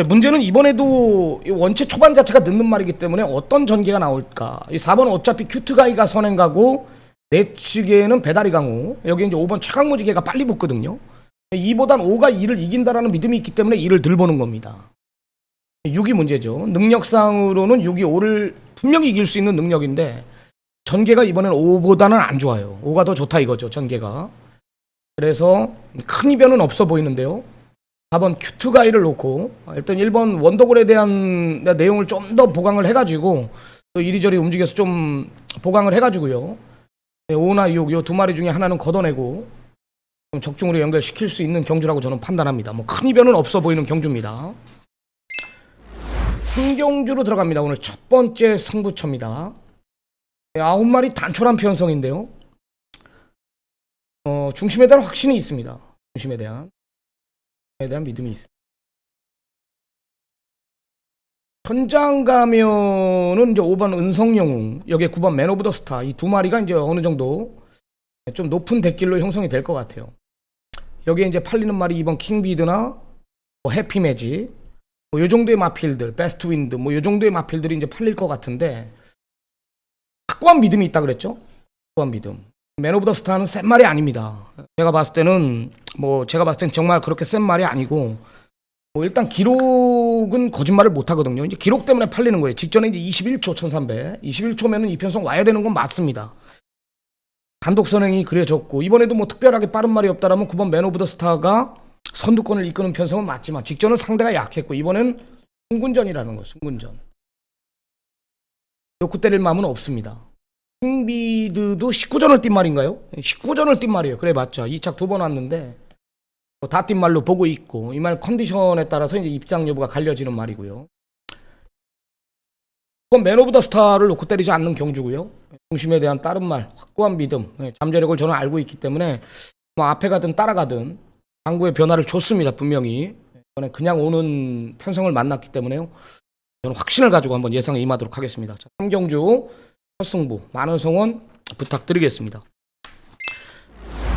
문제는 이번에도 원체 초반 자체가 늦는 말이기 때문에 어떤 전개가 나올까. 이 4번 어차피 큐트가이가 선행가고, 내 측에는 배다리 강호, 여기 이제 5번 최강무지개가 빨리 붙거든요. 2보단 5가 2를 이긴다라는 믿음이 있기 때문에 2를 들 보는 겁니다. 6이 문제죠. 능력상으로는 6이 5를 분명히 이길 수 있는 능력인데, 전개가 이번엔 5보다는 안 좋아요. 5가 더 좋다 이거죠, 전개가. 그래서 큰 이변은 없어 보이는데요. 4번 큐트가이를 놓고 일단 1번 원더골에 대한 내용을 좀 더 보강을 해가지고, 또 이리저리 움직여서 좀 보강을 해가지고요. 5나 6, 이 두 마리 중에 하나는 걷어내고 좀 적중으로 연결시킬 수 있는 경주라고 저는 판단합니다. 뭐 큰 이변은 없어 보이는 경주입니다. 3경주로 들어갑니다. 오늘 첫 번째 승부처입니다. 9마리 단촐한 편성인데요. 중심에 대한 확신이 있습니다. 중심에 대한 믿음이 있습니다. 현장 가면은 이제 5번 은성영웅, 여기에 9번 맨 오브 더 스타, 이 두 마리가 이제 어느 정도 좀 높은 덱길로 형성이 될 것 같아요. 여기에 이제 팔리는 말이 2번 킹비드나 뭐 해피매직, 뭐 요 정도의 마필들, 베스트 윈드, 뭐 요 정도의 마필들이 이제 팔릴 것 같은데, 확고한 믿음이 있다 그랬죠? 확고한 믿음. 맨 오브 더 스타는 센 말이 아닙니다. 제가 봤을 때는 정말 그렇게 센 말이 아니고, 뭐 일단 기록은 거짓말을 못 하거든요. 이제 기록 때문에 팔리는 거예요. 직전에 이제 21초 1300, 21초면은 이편성 와야 되는 건 맞습니다. 단독 선행이 그려졌고, 이번에도 뭐 특별하게 빠른 말이 없다라면 9번 맨 오브 더 스타가 선두권을 이끄는 편성은 맞지만, 직전은 상대가 약했고, 이번엔 승군전이라는 거예요. 승군전. 욕구 때릴 마음은 없습니다. 킹비드도 19전을 뛴 말인가요? 19전을 뛴 말이에요. 그래 맞죠. 2착 2번 왔는데 다 뛴 말로 보고 있고, 이 말 컨디션에 따라서 이제 입장 여부가 갈려지는 말이고요. 이건 맨 오브 더 스타를 놓고 때리지 않는 경주고요. 중심에 대한 다른 말, 확고한 믿음, 잠재력을 저는 알고 있기 때문에 뭐 앞에 가든 따라가든 당구의 변화를 줬습니다. 분명히 이번에 그냥 오는 편성을 만났기 때문에요. 저는 확신을 가지고 한번 예상에 임하도록 하겠습니다. 자, 3경주 첫 승부 많은 성원 부탁드리겠습니다.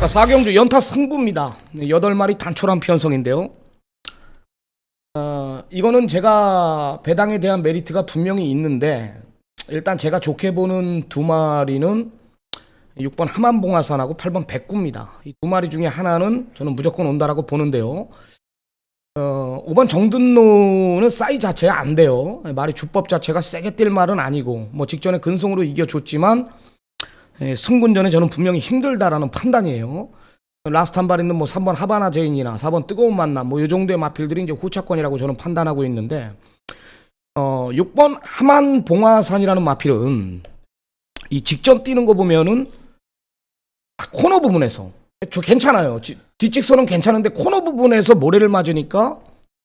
자, 4경주 연타 승부입니다. 8마리 단촐한 편성인데요. 이거는 제가 배당에 대한 메리트가 분명히 있는데, 일단 제가 좋게 보는 두 마리는 6번 하만봉화산하고 8번 백구입니다. 이 두 마리 중에 하나는 저는 무조건 온다라고 보는데요. 5번 정든노는 사이 자체가 안 돼요. 말이 주법 자체가 세게 뛸 말은 아니고, 뭐 직전에 근성으로 이겨줬지만 승군전에 저는 분명히 힘들다라는 판단이에요. 라스트 한 발 있는 뭐 3번 하바나 제인이나 4번 뜨거운 만남, 뭐 이 정도의 마필들이 이제 후차권이라고 저는 판단하고 있는데, 6번 하만봉화산이라는 마필은 이 직전 뛰는 거 보면은 코너 부분에서 괜찮아요. 뒷직선은 괜찮은데 코너 부분에서 모래를 맞으니까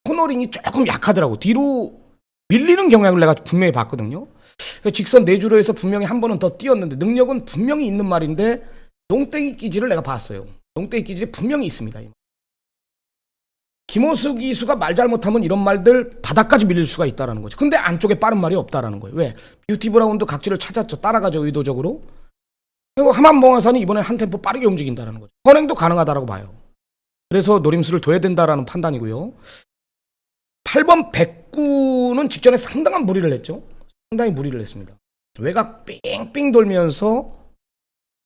코너링이 조금 약하더라고. 뒤로 밀리는 경향을 내가 분명히 봤거든요. 직선 내주로 해서 분명히 한 번은 더 뛰었는데, 능력은 분명히 있는 말인데 농땡이 끼지를 내가 봤어요. 농땡이 끼질이 분명히 있습니다. 김호수 기수가 말 잘못하면 이런 말들 바닥까지 밀릴 수가 있다라는 거죠. 근데 안쪽에 빠른 말이 없다라는 거예요. 왜? 뷰티 브라운도 각지를 찾았죠. 따라가죠, 의도적으로. 그리고 하만봉화산이 이번에 한 템포 빠르게 움직인다라는 거죠. 선행도 가능하다라고 봐요. 그래서 노림수를 둬야 된다라는 판단이고요. 8번 백구는 직전에 상당한 무리를 했죠. 상당히 무리를 했습니다. 외곽 삥삥 돌면서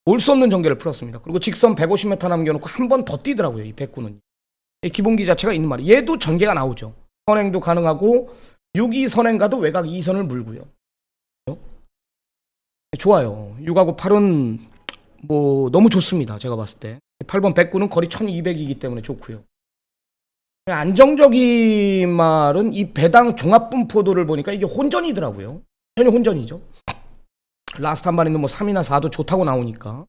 올 수 없는 전개를 풀었습니다. 그리고 직선 150m 남겨놓고 한 번 더 뛰더라고요. 이 백구는. 기본기 자체가 있는 말이에요. 얘도 전개가 나오죠. 선행도 가능하고 6위 선행가도 외곽 2선을 물고요. 좋아요. 6하고 8은 뭐 너무 좋습니다. 제가 봤을 때 8번 백구는 거리 1200이기 때문에 좋고요. 안정적인 말은 이 배당 종합분포도를 보니까 이게 혼전이더라고요. 전혀 혼전이죠. 라스트 한 발 있는 뭐 3이나 4도 좋다고 나오니까,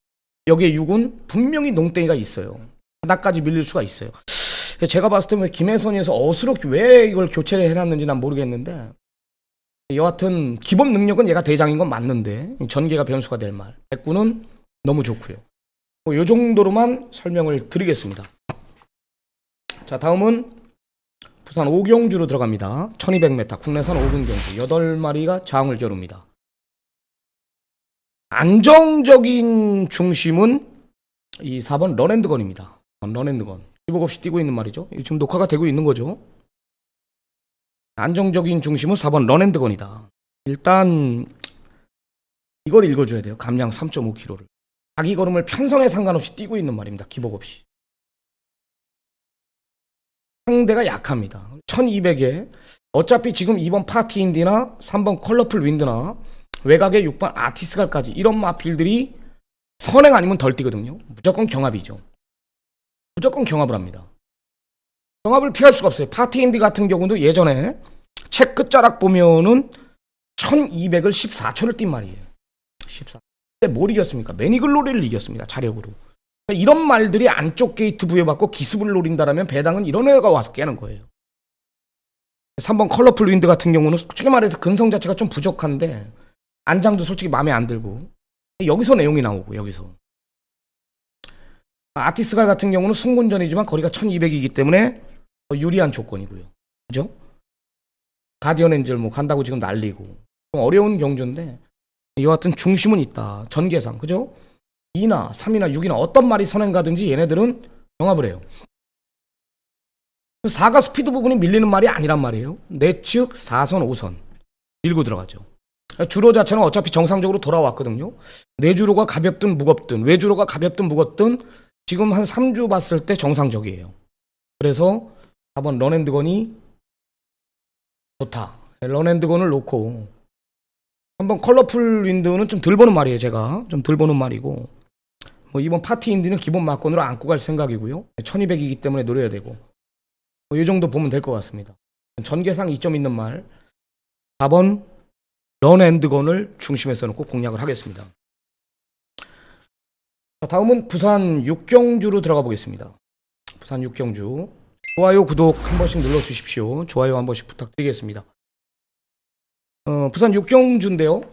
여기에 6은 분명히 농땡이가 있어요. 바닥까지 밀릴 수가 있어요. 제가 봤을 때 김혜선에서 어스럽게 왜 이걸 교체를 해놨는지 난 모르겠는데, 여하튼 기본 능력은 얘가 대장인 건 맞는데 전개가 변수가 될 말, 백구는 너무 좋고요. 뭐 요 정도로만 설명을 드리겠습니다. 자, 다음은 부산 오경주로 들어갑니다. 1200m 국내산 5분 경주 8마리가 장을 겨룹니다. 안정적인 중심은 이 4번 런앤드건입니다. 런앤드건 기복 없이 뛰고 있는 말이죠. 지금 녹화가 되고 있는 거죠. 안정적인 중심은 4번 런앤드건이다. 일단 이걸 읽어줘야 돼요. 감량 3.5km를 자기 걸음을 편성에 상관없이 뛰고 있는 말입니다. 기복 없이. 상대가 약합니다. 1200에 어차피 지금 2번 파티인디나 3번 컬러풀 윈드나 외곽에 6번 아티스갈까지 이런 마필들이 선행 아니면 덜 뛰거든요. 무조건 경합이죠. 무조건 경합을 합니다. 경합을 피할 수가 없어요. 파티인디 같은 경우도 예전에 책 끝자락 보면은 1200을 14초를 뛴 말이에요. 14. 근데 뭘 이겼습니까? 매니글로리를 이겼습니다. 자력으로. 이런 말들이 안쪽 게이트 부여받고 기습을 노린다라면 배당은 이런 애가 와서 깨는 거예요. 3번 컬러풀 윈드 같은 경우는 솔직히 말해서 근성 자체가 좀 부족한데 안장도 솔직히 마음에 안 들고, 여기서 내용이 나오고, 여기서 아티스갈 같은 경우는 승군전이지만 거리가 1200이기 때문에 유리한 조건이고요. 그죠? 가디언 엔젤 뭐 간다고 지금 난리고 좀 어려운 경주인데 이와 같은 중심은 있다. 전개상 그죠? 2나 3이나 6이나 어떤 말이 선행 가든지 얘네들은 경합을 해요. 4가 스피드 부분이 밀리는 말이 아니란 말이에요. 내측 4선 5선 밀고 들어가죠. 주로 자체는 어차피 정상적으로 돌아왔거든요. 내주로가 가볍든 무겁든 외주로가 가볍든 무겁든 지금 한 3주 봤을 때 정상적이에요. 그래서 4번 런앤드건이 좋다. 런앤드건을 놓고 한번 컬러풀 윈드는 좀 덜 보는 말이에요. 제가 좀 덜 보는 말이고 뭐 이번 파티 인디는 기본 막건으로 안고 갈 생각이고요. 1200이기 때문에 노려야 되고 뭐 이 정도 보면 될 것 같습니다. 전개상 이점 있는 말 4번 런앤드건을 중심에서 놓고 공략을 하겠습니다. 자, 다음은 부산 6경주로 들어가 보겠습니다. 부산 6경주 좋아요 구독 한 번씩 눌러주십시오. 좋아요 한 번씩 부탁드리겠습니다. 부산 6경주인데요.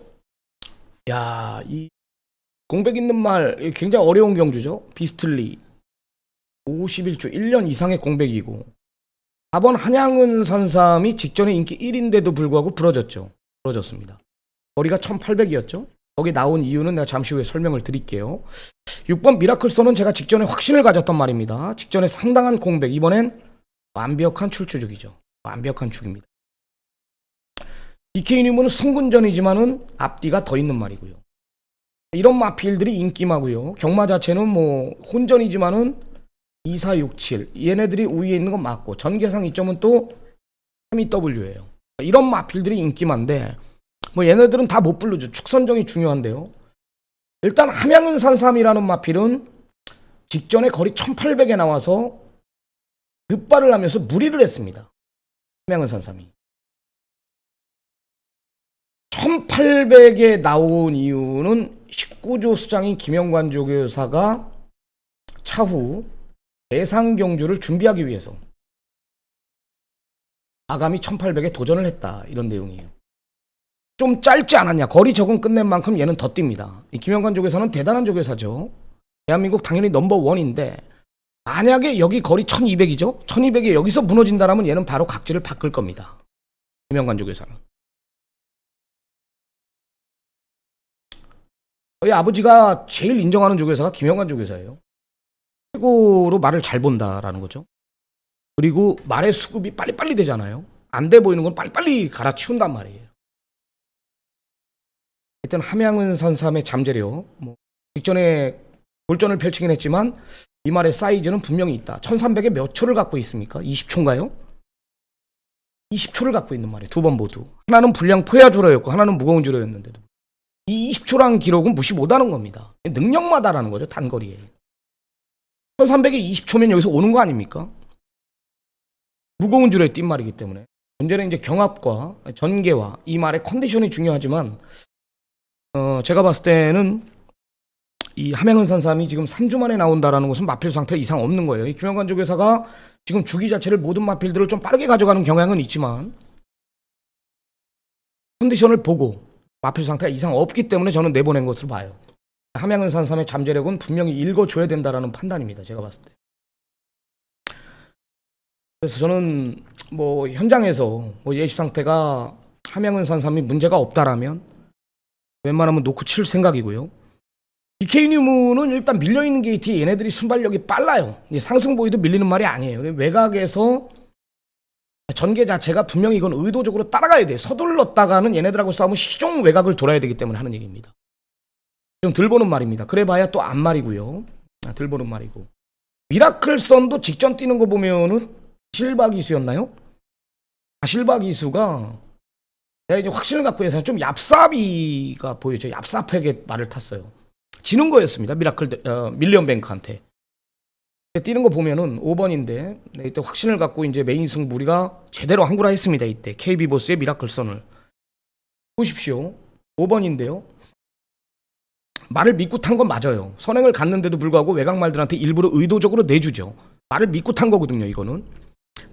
야, 이 공백 있는 말 굉장히 어려운 경주죠. 비스틀리 51주 1년 이상의 공백이고 4번 한양은 산삼이 직전에 인기 1인데도 불구하고 부러졌습니다. 거리가 1800이었죠. 거기 나온 이유는 내가 잠시 후에 설명을 드릴게요. 6번 미라클선은 제가 직전에 확신을 가졌던 말입니다. 직전에 상당한 공백, 이번엔 완벽한 출주죽이죠. 완벽한 죽입니다. DK 뉴문은 성군전이지만은 앞뒤가 더 있는 말이고요. 이런 마필들이 인기마고요. 경마 자체는 뭐 혼전이지만은 2, 4, 6, 7 얘네들이 우위에 있는 건 맞고 전개상 이점은 또 3EW예요. 이런 마필들이 인기만데 뭐 얘네들은 다 못 부르죠. 축선정이 중요한데요. 일단 함양은산삼이라는 마필은 직전에 거리 1800에 나와서 늑발을 하면서 무리를 했습니다. 함양은산삼이 1800에 나온 이유는 19조 수장인 김영관 조교사가 차후 대상경주를 준비하기 위해서 아감이 1800에 도전을 했다. 이런 내용이에요. 좀 짧지 않았냐. 거리 적응 끝낸 만큼 얘는 더 뜁니다. 이 김영관 조교사는 대단한 조교사죠. 대한민국 당연히 넘버원인데 만약에 여기 거리 1200이죠. 1200에 여기서 무너진다라면 얘는 바로 각지를 바꿀 겁니다. 김영관 조교사는. 저희 아버지가 제일 인정하는 조교사가 김영관 조교사예요. 최고로 말을 잘 본다라는 거죠. 그리고 말의 수급이 빨리빨리 되잖아요. 안 돼 보이는 건 빨리빨리 갈아치운단 말이에요. 일단 함양은 산삼의 잠재력 뭐 직전에 골전을 펼치긴 했지만 이 말의 사이즈는 분명히 있다. 1300에 몇 초를 갖고 있습니까? 20초인가요? 20초를 갖고 있는 말이에요. 두 번 모두. 하나는 불량 포야주로였고 하나는 무거운 주로였는데도 이 20초라는 기록은 무시 못하는 겁니다. 능력마다라는 거죠. 단거리에 1300에 20초면 여기서 오는 거 아닙니까? 무거운 주로에 뛴 말이기 때문에 문제는 이제 경합과 전개와 이 말의 컨디션이 중요하지만 제가 봤을 때는 이 함양은산삼이 지금 3주 만에 나온다라는 것은 마필 상태 이상 없는 거예요. 이 김영관 조교사가 지금 주기 자체를 모든 마필들을 좀 빠르게 가져가는 경향은 있지만 컨디션을 보고 마필 상태가 이상 없기 때문에 저는 내보낸 것으로 봐요. 함양은산삼의 잠재력은 분명히 읽어줘야 된다라는 판단입니다. 제가 봤을 때. 그래서 저는 뭐 현장에서 뭐 예시 상태가 함양은산삼이 문제가 없다라면 웬만하면 놓고 칠 생각이고요. DK 뉴문은 일단 밀려있는 게이트에 얘네들이 순발력이 빨라요. 상승 보이도 밀리는 말이 아니에요. 외곽에서 전개 자체가 분명히 이건 의도적으로 따라가야 돼요. 서둘렀다가는 얘네들하고 싸우면 시종 외곽을 돌아야 되기 때문에 하는 얘기입니다. 좀 덜 보는 말입니다. 그래봐야 또 안 말이고요. 덜 보는 말이고. 미라클선도 직전 뛰는 거 보면은 실바 기수였나요? 실바 기수가 내가 이제 확신을 갖고 해서 좀 얍삽이가 보여져. 얍삽하게 말을 탔어요. 지는 거였습니다. 밀리언뱅크한테. 뛰는 거 보면은 5번인데 이때 확신을 갖고 이제 메인 승부 우리가 제대로 한구라 했습니다. 이때 KB보스의 미라클선을 보십시오. 5번인데요. 말을 믿고 탄 건 맞아요. 선행을 갔는데도 불구하고 외곽말들한테 일부러 의도적으로 내주죠. 말을 믿고 탄 거거든요. 이거는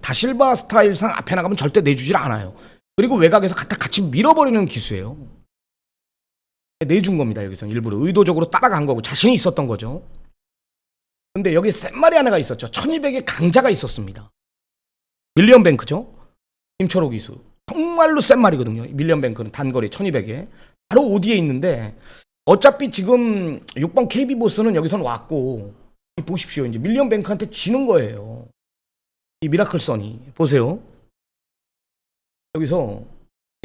다실바 스타일상 앞에 나가면 절대 내주질 않아요. 그리고 외곽에서 갖다 같이 밀어버리는 기수예요. 내준 겁니다. 여기서 일부러 의도적으로 따라간 거고 자신이 있었던 거죠. 근데 여기 센 말이 하나가 있었죠. 1200의 강자가 있었습니다. 밀리언뱅크죠. 김철호 기수. 정말로 센 말이거든요. 밀리언뱅크는 단거리 1200에 바로 OD에 있는데 어차피 지금 6번 KB보스는 여기선 왔고 보십시오. 이제 밀리언뱅크한테 지는 거예요. 이 미라클 선이 보세요. 여기서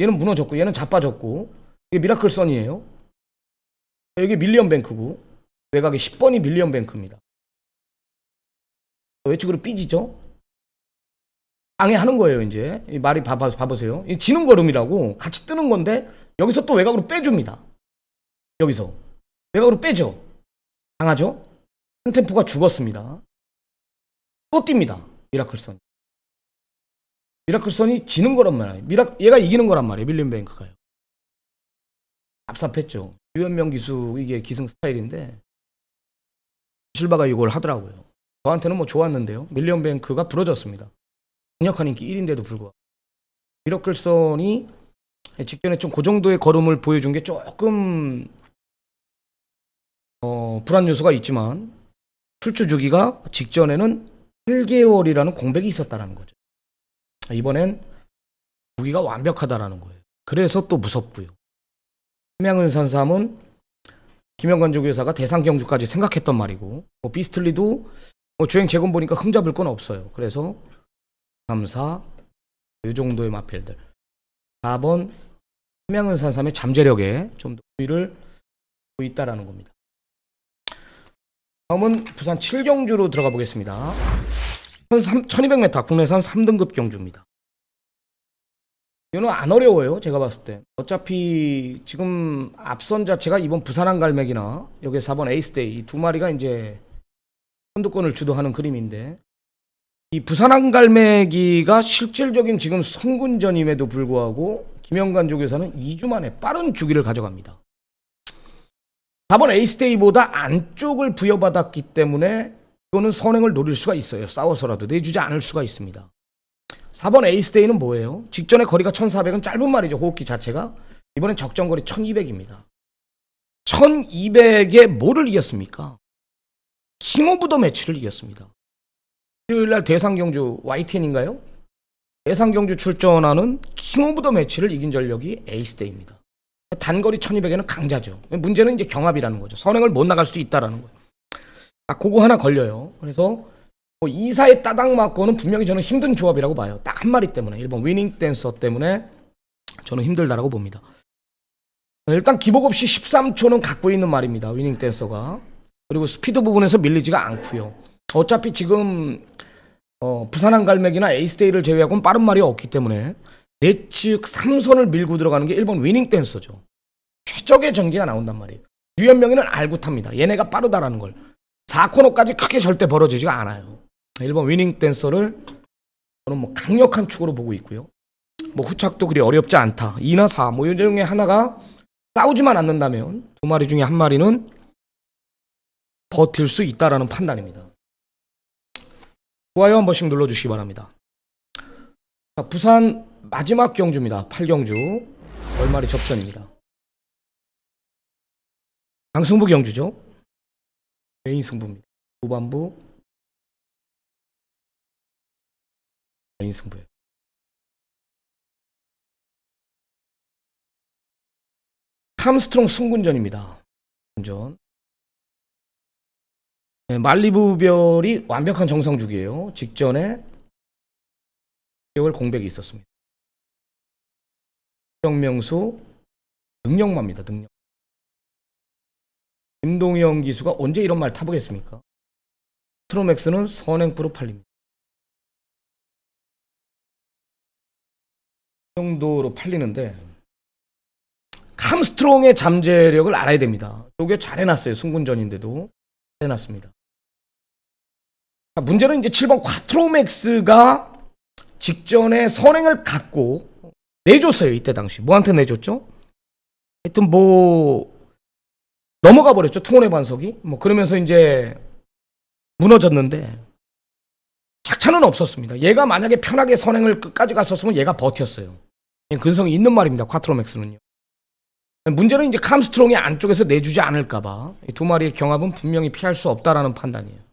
얘는 무너졌고 얘는 자빠졌고 이게 미라클 선이에요. 여기 밀리언뱅크고 외곽에 10번이 밀리언뱅크입니다. 외측으로 삐지죠? 방해하는 거예요. 이제 이 말이 봐보세요. 이 지는 걸음이라고 같이 뜨는 건데 여기서 또 외곽으로 빼줍니다. 여기서 외곽으로 빼죠. 당하죠? 한 템포가 죽었습니다. 또 뜁니다. 미라클선. 미라클선이 지는 거란 말이에요. 얘가 이기는 거란 말이에요. 밀리언뱅크가요. 답답했죠. 유현명 기수 이게 기승 스타일인데 실바가 이걸 하더라고요. 저한테는 뭐 좋았는데요. 밀리언뱅크가 부러졌습니다. 강력한 인기 1인데도 불구하고 미라클선이 직전에 좀 그 정도의 걸음을 보여준 게 조금 불안 요소가 있지만 출주 주기가 직전에는 8개월이라는 공백이 있었다라는 거죠. 이번엔 무기가 완벽하다라는 거예요. 그래서 또 무섭고요. 함양은산삼은 김영관 조교사가 대상 경주까지 생각했던 말이고 비스틀리도 주행 재건 보니까 흠잡을 건 없어요. 그래서 3, 4 이 정도의 마필들 4번 함양은산삼의 잠재력에 좀 더 우위를 보고 있다라는 겁니다. 다음은 부산 7경주로 들어가 보겠습니다. 1200m 국내산 3등급 경주입니다. 이거는 안 어려워요. 제가 봤을 때 어차피 지금 앞선 자체가 이번 부산항 갈매기나 여기 4번 에이스데이 이 두 마리가 이제 선두권을 주도하는 그림인데 이 부산항 갈매기가 실질적인 지금 성군전임에도 불구하고 김영관 조교사는 2주 만에 빠른 주기를 가져갑니다. 4번 에이스데이보다 안쪽을 부여받았기 때문에 이거는 선행을 노릴 수가 있어요. 싸워서라도 내주지 않을 수가 있습니다. 4번 에이스데이는 뭐예요? 직전에 거리가 1400은 짧은 말이죠. 호흡기 자체가. 이번엔 적정거리 1200입니다. 1200에 뭐를 이겼습니까? 킹 오브 더 매치를 이겼습니다. 일요일날 대상경주 YTN인가요? 대상경주 출전하는 킹 오브 더 매치를 이긴 전력이 에이스데이입니다. 단거리 1200에는 강자죠. 문제는 이제 경합이라는 거죠. 선행을 못 나갈 수도 있다라는 거예요. 그거 하나 걸려요. 그래서 2사에 따당 맞고는 분명히 저는 힘든 조합이라고 봐요. 딱 한 마리 때문에. 1번 위닝 댄서 때문에 저는 힘들다라고 봅니다. 일단 기복 없이 13초는 갖고 있는 말입니다. 위닝 댄서가. 그리고 스피드 부분에서 밀리지가 않고요. 어차피 지금 부산항 갈매기나 에이스데이를 제외하고는 빠른 말이 없기 때문에 내측 3선을 밀고 들어가는 게 1번 위닝 댄서죠. 최적의 전개가 나온단 말이에요. 유현명이는 알고 탑니다. 얘네가 빠르다라는 걸. 4코너까지 크게 절대 벌어지지가 않아요. 1번 위닝 댄서를 저는 뭐 강력한 축으로 보고 있고요. 뭐 후착도 그리 어렵지 않다. 2나 4, 뭐 이 중에 하나가 싸우지만 않는다면 두 마리 중에 한 마리는 버틸 수 있다라는 판단입니다. 좋아요 한 번씩 눌러주시기 바랍니다. 자, 부산 마지막 경주입니다. 8경주 월말이 접전입니다. 강승부 경주죠. 메인 승부입니다. 후반부 메인 승부예요. 함스트롱 승군전입니다. 승전. 네, 말리부별이 완벽한 정상주기예요. 직전에 6개월 공백이 있었습니다. 정명수 능력마입니다. 능력. 김동영 기수가 언제 이런 말 타보겠습니까? 트로맥스는 선행프로 팔립니다. 이 정도로 팔리는데 함스트롱의 잠재력을 알아야 됩니다. 이게 잘 해놨어요. 승군전인데도 잘 해놨습니다. 문제는 이제 7번 콰트로맥스가 직전에 선행을 갖고 내줬어요. 이때 당시 뭐한테 내줬죠? 하여튼 뭐 넘어가 버렸죠. 투혼의 반석이. 뭐 그러면서 이제 무너졌는데 착차는 없었습니다. 얘가 만약에 편하게 선행을 끝까지 갔었으면 얘가 버텼어요. 근성이 있는 말입니다. 콰트로맥스는요. 문제는 이제 함스트롱이 안쪽에서 내주지 않을까봐 이 두 마리의 경합은 분명히 피할 수 없다라는 판단이에요.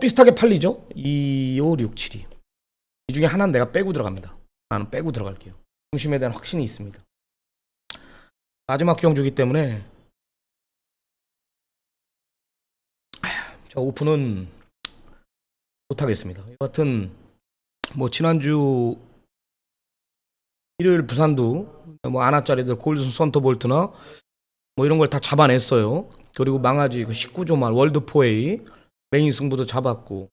비슷하게 팔리죠. 2, 5, 6, 7이. 이 중에 하나는 내가 빼고 들어갑니다. 나는 빼고 들어갈게요. 중심에 대한 확신이 있습니다. 마지막 경주기 때문에 자, 오픈은 못하겠습니다. 이 같은 뭐 지난주 일요일 부산도 뭐 아나짜리들 골든 선터볼트나 뭐 이런 걸 다 잡아냈어요. 그리고 망아지 그 19조 말 월드 포에이 메인 승부도 잡았고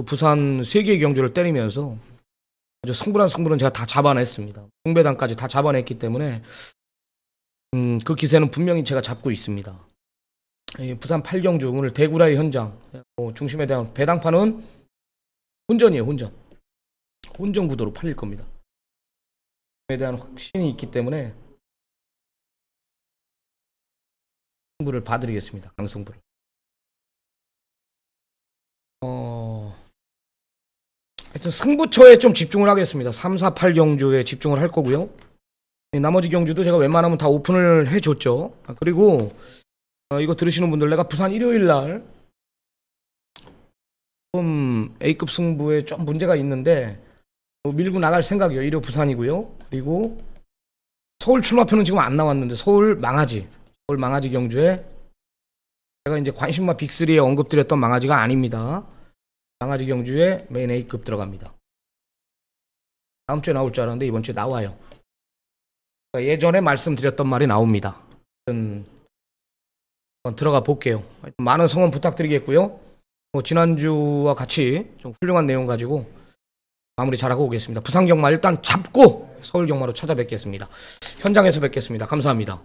부산 3개의 경주를 때리면서 아주 승부란 승부는 제가 다 잡아냈습니다. 공배당까지 다 잡아냈기 때문에 그 기세는 분명히 제가 잡고 있습니다. 부산 8경주 오늘 대구라의 현장 중심에 대한 배당판은 혼전이에요. 혼전 구도로 팔릴 겁니다. 에 대한 확신이 있기 때문에 승부를 봐드리겠습니다. 강승부를. 하여튼 승부처에 좀 집중을 하겠습니다. 3, 4, 8 경주에 집중을 할 거고요. 나머지 경주도 제가 웬만하면 다 오픈을 해줬죠. 그리고 이거 들으시는 분들, 내가 부산 일요일 날 좀 A급 승부에 좀 문제가 있는데 밀고 나갈 생각이에요. 1호 부산이고요. 그리고 서울 출마표는 지금 안 나왔는데 서울 망아지 경주에 제가 이제 관심마 빅3에 언급드렸던 망아지가 아닙니다. 망아지 경주에 메인 A급 들어갑니다. 다음 주에 나올 줄 알았는데 이번 주에 나와요. 예전에 말씀드렸던 말이 나옵니다. 한번 들어가 볼게요. 많은 성원 부탁드리겠고요. 지난주와 같이 좀 훌륭한 내용 가지고 마무리 잘하고 오겠습니다. 부산 경마 일단 잡고 서울 경마로 찾아뵙겠습니다. 현장에서 뵙겠습니다. 감사합니다.